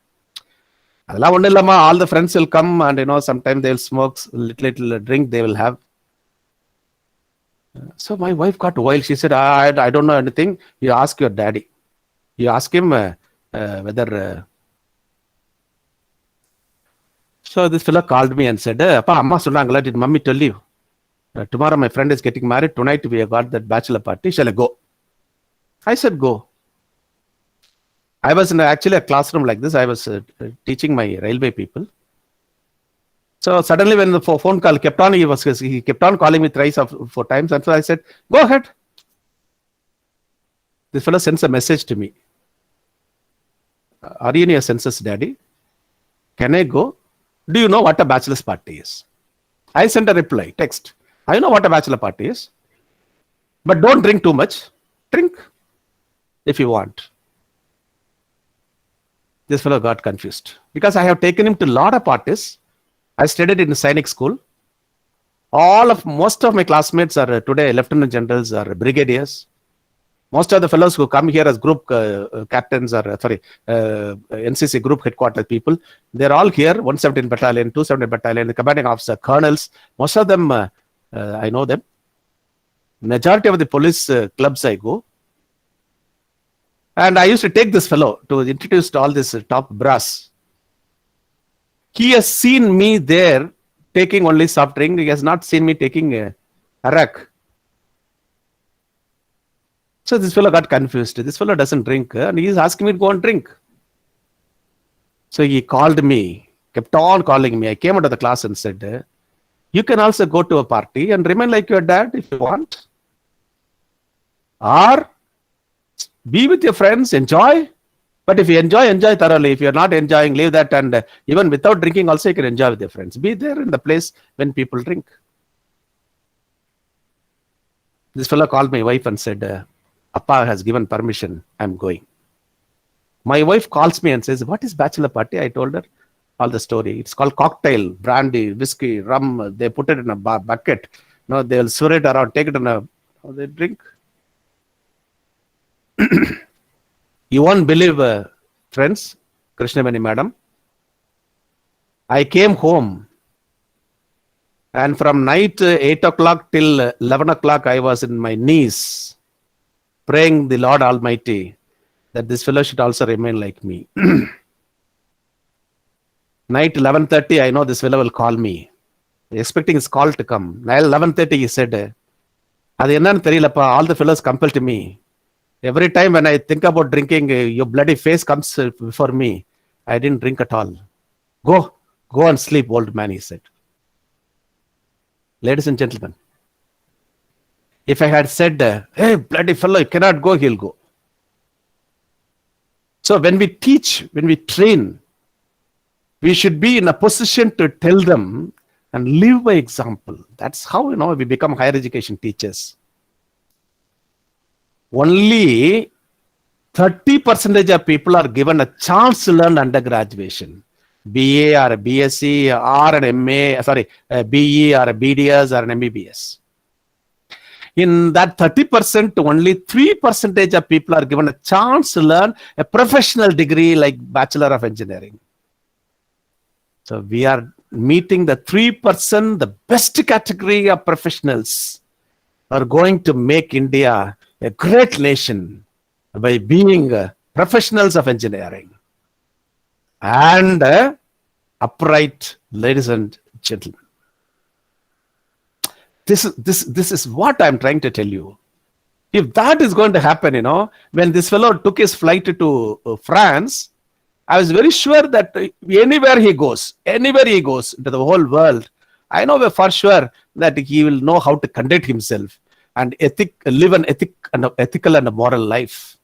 All the friends will come and sometimes they will smoke, little drink they will have. So my wife got wild. She said, I don't know anything. You ask your daddy. You ask him whether... So this fellow called me and said, Appa, Amma Sunangala, did mommy tell you? Tomorrow my friend is getting married. Tonight we have got that bachelor party. Shall I go? I said, go. I was in actually a classroom like this. I was teaching my railway people. So suddenly when the phone call kept on, he kept on calling me thrice or 4 times. And so I said, go ahead. This fellow sends a message to me. Are you in your senses, daddy? Can I go? Do you know what a bachelor's party is? I sent a reply, text. I know what a bachelor party is. But don't drink too much. Drink if you want. This fellow got confused because I have taken him to a lot of parties. I studied in a Sainik school. Most of my classmates are today lieutenant generals or brigadiers. Most of the fellows who come here as group captains or NCC group headquarters people, they're all here. 117 battalion, 270 battalion, the commanding officer, colonels. Most of them, I know them. Majority of the police clubs I go. And I used to take this fellow to introduce to all this top brass. He has seen me there taking only soft drink. He has not seen me taking arak. So this fellow got confused. This fellow doesn't drink and he is asking me to go and drink. So he called me, kept on calling me. I came out of the class and said, you can also go to a party and remain like your dad if you want. Or be with your friends, enjoy. But if you enjoy thoroughly. If you're not enjoying, leave that. And even without drinking also, you can enjoy with your friends. Be there in the place when people drink. This fellow called my wife and said, Appa has given permission. I'm going. My wife calls me and says, what is bachelor party? I told her all the story. It's called cocktail, brandy, whiskey, rum. They put it in a bucket. No, they'll swirl it around, take it in they drink. You won't believe, friends, Krishnaveni madam. I came home and from night 8 o'clock till 11 o'clock, I was in my knees praying the Lord Almighty that this fellow should also remain like me. Night 11:30, I know this fellow will call me. Expecting his call to come. Night 11:30, he said, all the fellows compel to me. Every time when I think about drinking, your bloody face comes before me. I didn't drink at all. Go and sleep, old man, he said. Ladies and gentlemen, if I had said, hey, bloody fellow, you cannot go, he'll go. So when we teach, when we train, we should be in a position to tell them and live by example. That's how, we become higher education teachers. Only 30% of people are given a chance to learn undergraduation. BA or a BSc or an MA, a BE or a BDS or an MBBS. In that 30%, only 3% of people are given a chance to learn a professional degree like Bachelor of Engineering. So we are meeting the 3%, the best category of professionals are going to make India a great nation by being professionals of engineering and upright, ladies and gentlemen. This is what I'm trying to tell you. If that is going to happen, when this fellow took his flight to France, I was very sure that anywhere he goes into the whole world, I know for sure that he will know how to conduct himself and live an ethical and a moral life.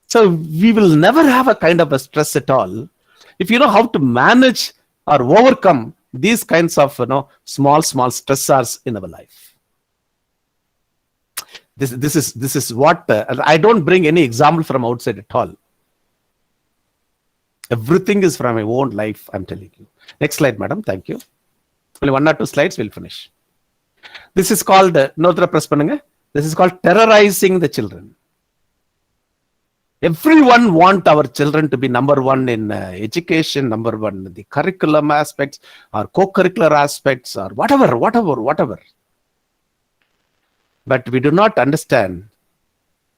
So we will never have a kind of a stress at all if you know how to manage or overcome these kinds of small stressors in our life. This is what I don't bring any example from outside at all. Everything is from my own life, I'm telling you. Next slide, madam. Thank you. Only 1 or 2 slides, we'll finish. This is called this is called terrorizing the children. Everyone want our children to be number one in education, number one in the curriculum aspects or co-curricular aspects or whatever. But we do not understand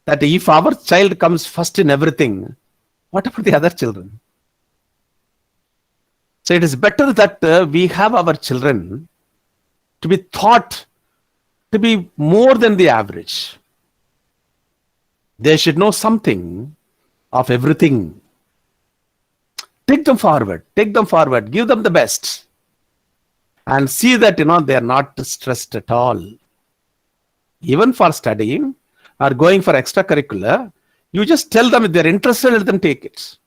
that if our child comes first in everything, what about the other children? So it is better that we have our children to be taught to be more than the average. They should know something of everything. Take them forward, give them the best, and see that they are not stressed at all. Even for studying or going for extracurricular, you just tell them if they're interested, let them take it.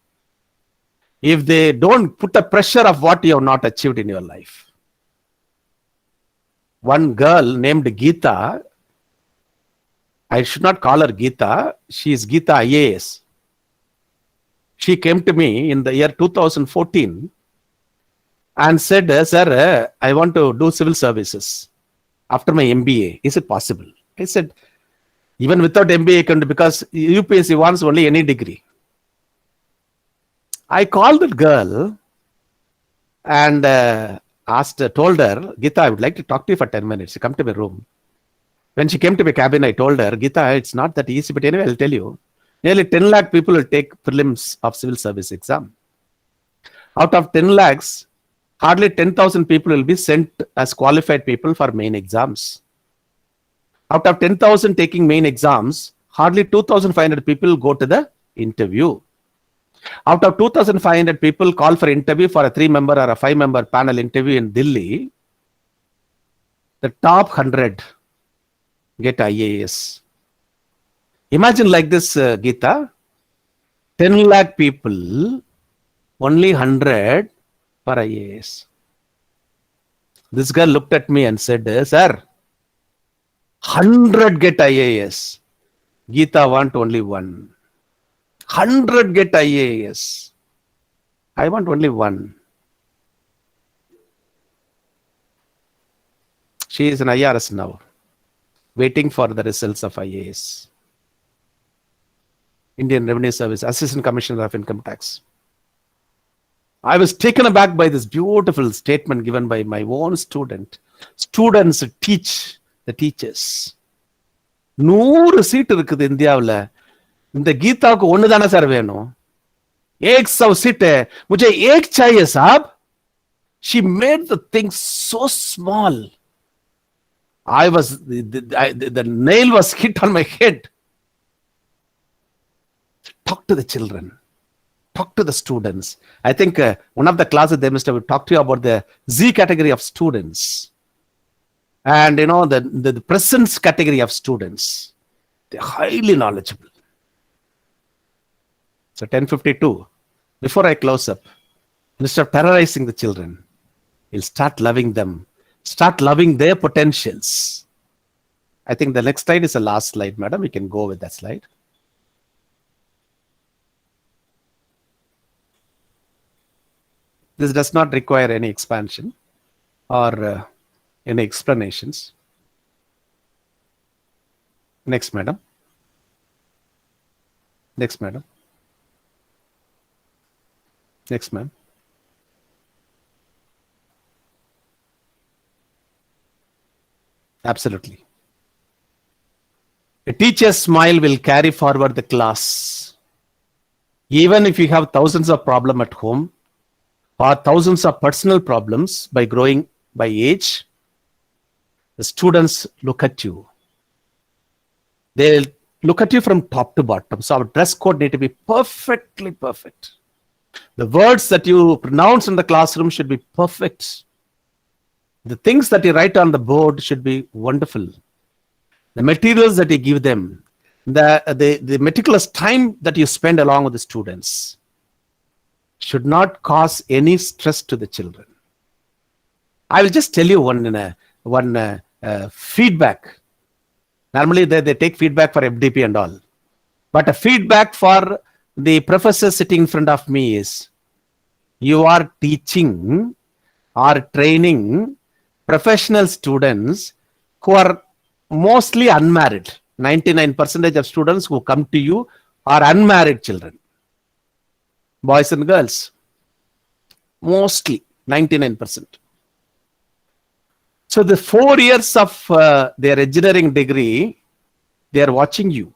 If they don't, put the pressure of what you have not achieved in your life. One girl named Geeta, I should not call her Geeta, she is Geeta IAS. She came to me in the year 2014 and said, sir, I want to do civil services after my MBA. Is it possible? I said, even without MBA, can do, because UPSC wants only any degree. I called that girl and told her, Geeta, I would like to talk to you for 10 minutes. Come to my room. When she came to my cabin, I told her, Geeta, it's not that easy, but anyway, I'll tell you. Nearly 10 lakh people will take prelims of civil service exam. Out of 10 lakhs, hardly 10,000 people will be sent as qualified people for main exams. Out of 10,000 taking main exams, hardly 2,500 people go to the interview. Out of 2,500 people call for interview for a 3-member or a 5-member panel interview in Delhi, the top 100 get IAS. Imagine like this, Geeta, 10 lakh people, only 100 for IAS. This girl looked at me and said, sir, 100 get IAS. Geeta want only 1. 100 get IAS. I want only 1. She is an IRS now, waiting for the results of IAS. Indian Revenue Service, Assistant Commissioner of Income Tax. I was taken aback by this beautiful statement given by my own student. Students teach the teachers. 100 seat இருக்குது இந்தியாவில். இந்த கீதாவுக்கு ஒன்று தானே sir வேணும்? 100 seat है, मुझे एक चाहिए साहब. She made the thing so small. The nail was hit on my head. Talk to the children. Talk to the students. I think one of the classes they must have talked to you about the Z category of students. And the presence category of students. They're highly knowledgeable. So 10:52. Before I close up, instead of terrorizing the children, you'll start loving them. Start loving their potentials. I think the next slide is the last slide, madam. We can go with that slide. This does not require any expansion or any explanations. Next, madam. Next, madam. Next, ma'am. Absolutely. A teacher's smile will carry forward the class. Even if you have thousands of problems at home or thousands of personal problems by growing by age, the students look at you. They'll look at you from top to bottom. So our dress code need to be perfectly perfect. The words that you pronounce in the classroom should be perfect. The things that you write on the board should be wonderful. The materials that you give them, the meticulous time that you spend along with the students should not cause any stress to the children. I will just tell you one feedback. Normally they take feedback for FDP and all. But a feedback for the professor sitting in front of me is, you are teaching or training professional students who are mostly unmarried. 99% of students who come to you are unmarried children. Boys and girls. Mostly 99%. So the 4 years of their engineering degree, they are watching you.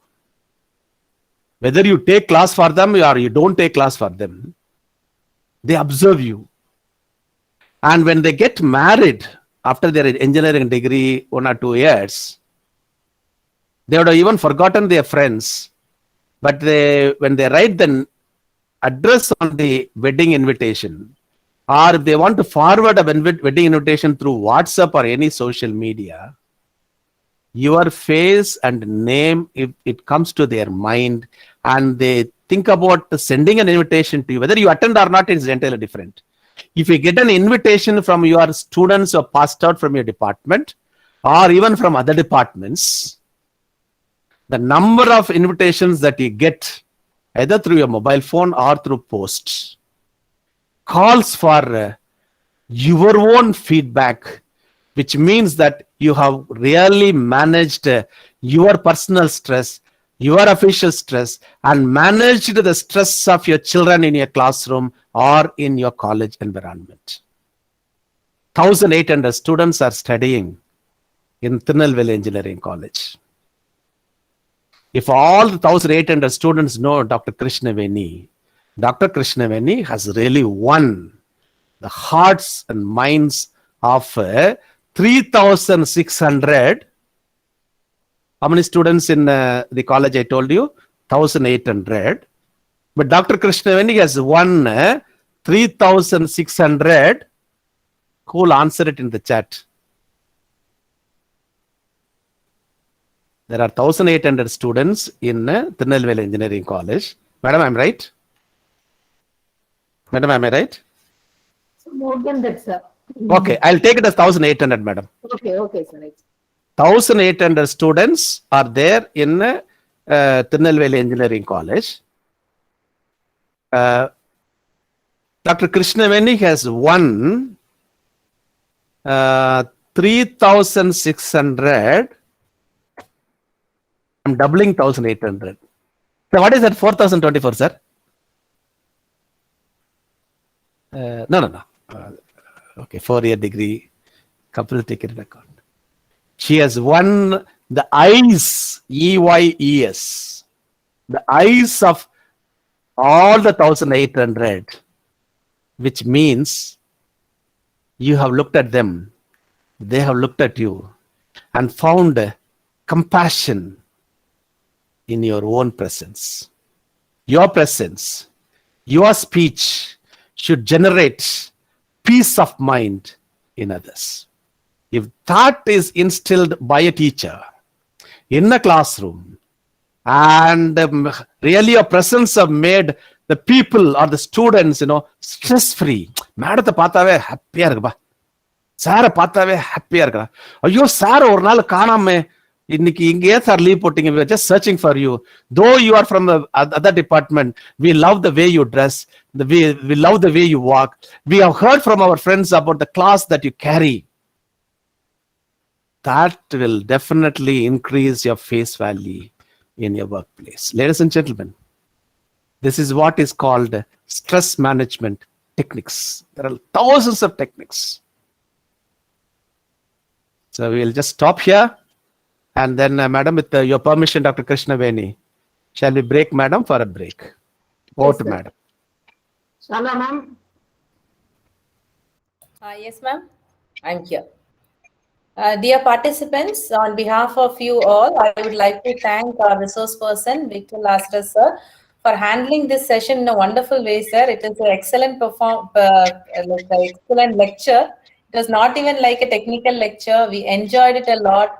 Whether you take class for them or you don't take class for them, they observe you. And when they get married after their engineering degree 1 or 2 years, they would have even forgotten their friends but when they write the address on the wedding invitation, or if they want to forward a wedding invitation through WhatsApp or any social media, your face and name, if it comes to their mind and they think about sending an invitation to you, whether you attend or not, it's entirely different. If you get an invitation from your students or passed out from your department or even from other departments, the number of invitations that you get either through your mobile phone or through post calls for your own feedback, which means that you have really managed your personal stress, your official stress, and managed the stress of your children in your classroom or in your college environment. 1,800 students are studying in Tirunelveli Engineering College. If all 1,800 students know Dr. Krishnaveni, Dr. Krishnaveni has really won the hearts and minds of 3,600. How many students in the college I told you? 1,800. But Dr. Krishnaveni has won 3,600. Who will answer it in the chat? There are 1,800 students in Tirunelveli Engineering College. Madam, I'm right? Madam, am I right? So more than that, sir. Okay, I'll take it as 1,800, madam. Okay, okay, sir. 1,800 students are there in Tirunelveli Engineering College. Dr. Krishnaveni has won 3,600. I'm doubling 1,800. So what is that 4,024, sir? No. Okay, 4-year degree, couple ticket account. She has won the eyes, EYES, the eyes of all the 1,800, which means you have looked at them, they have looked at you and found compassion in your own presence. Your presence, your speech should generate peace of mind in others. If that is instilled by a teacher in a classroom, and really your presence have made the people or the students, stress free. Madam pathave happy irukba. Sir pathave happy irukra. Ayyo sir or naal kaaname இன்னைக்கு இங்கே sir leave போட்டீங்க, we are just searching for you. Though you are from the other department, we love the way you dress, we love the way you walk. We have heard from our friends about the class that you carry. That will definitely increase your face value in your workplace. Ladies and gentlemen, this is what is called stress management techniques. There are thousands of techniques. So we will just stop here. And then, madam, with your permission, Dr. Krishnaveni, shall we break, madam, for a break? Over to madam. Shala, ma'am. Yes, ma'am. I'm here. Dear participants, on behalf of you all, I would like to thank our resource person, Victor Lazarus, sir, for handling this session in a wonderful way, sir. It is an excellent excellent lecture. It was not even like a technical lecture. We enjoyed it a lot.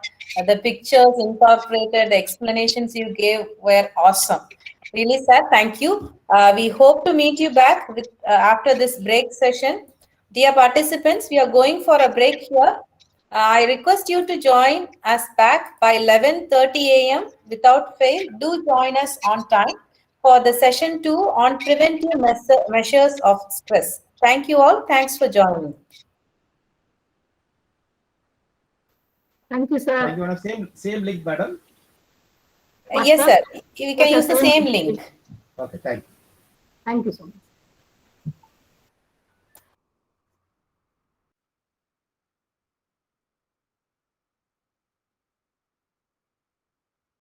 The pictures incorporated, the explanations you gave were awesome. Really, sir, thank you. We hope to meet you back with after this break session. Dear participants, we are going for a break here. I request you to join us back by 11:30 a.m. without fail. Do join us on time for the session 2 on preventive measures of stress. Thank you all. Thanks for joining. Thank you, sir. You want the same link, madam? Yes, sir. We can use the same link. Okay, thank you. Thank you so much.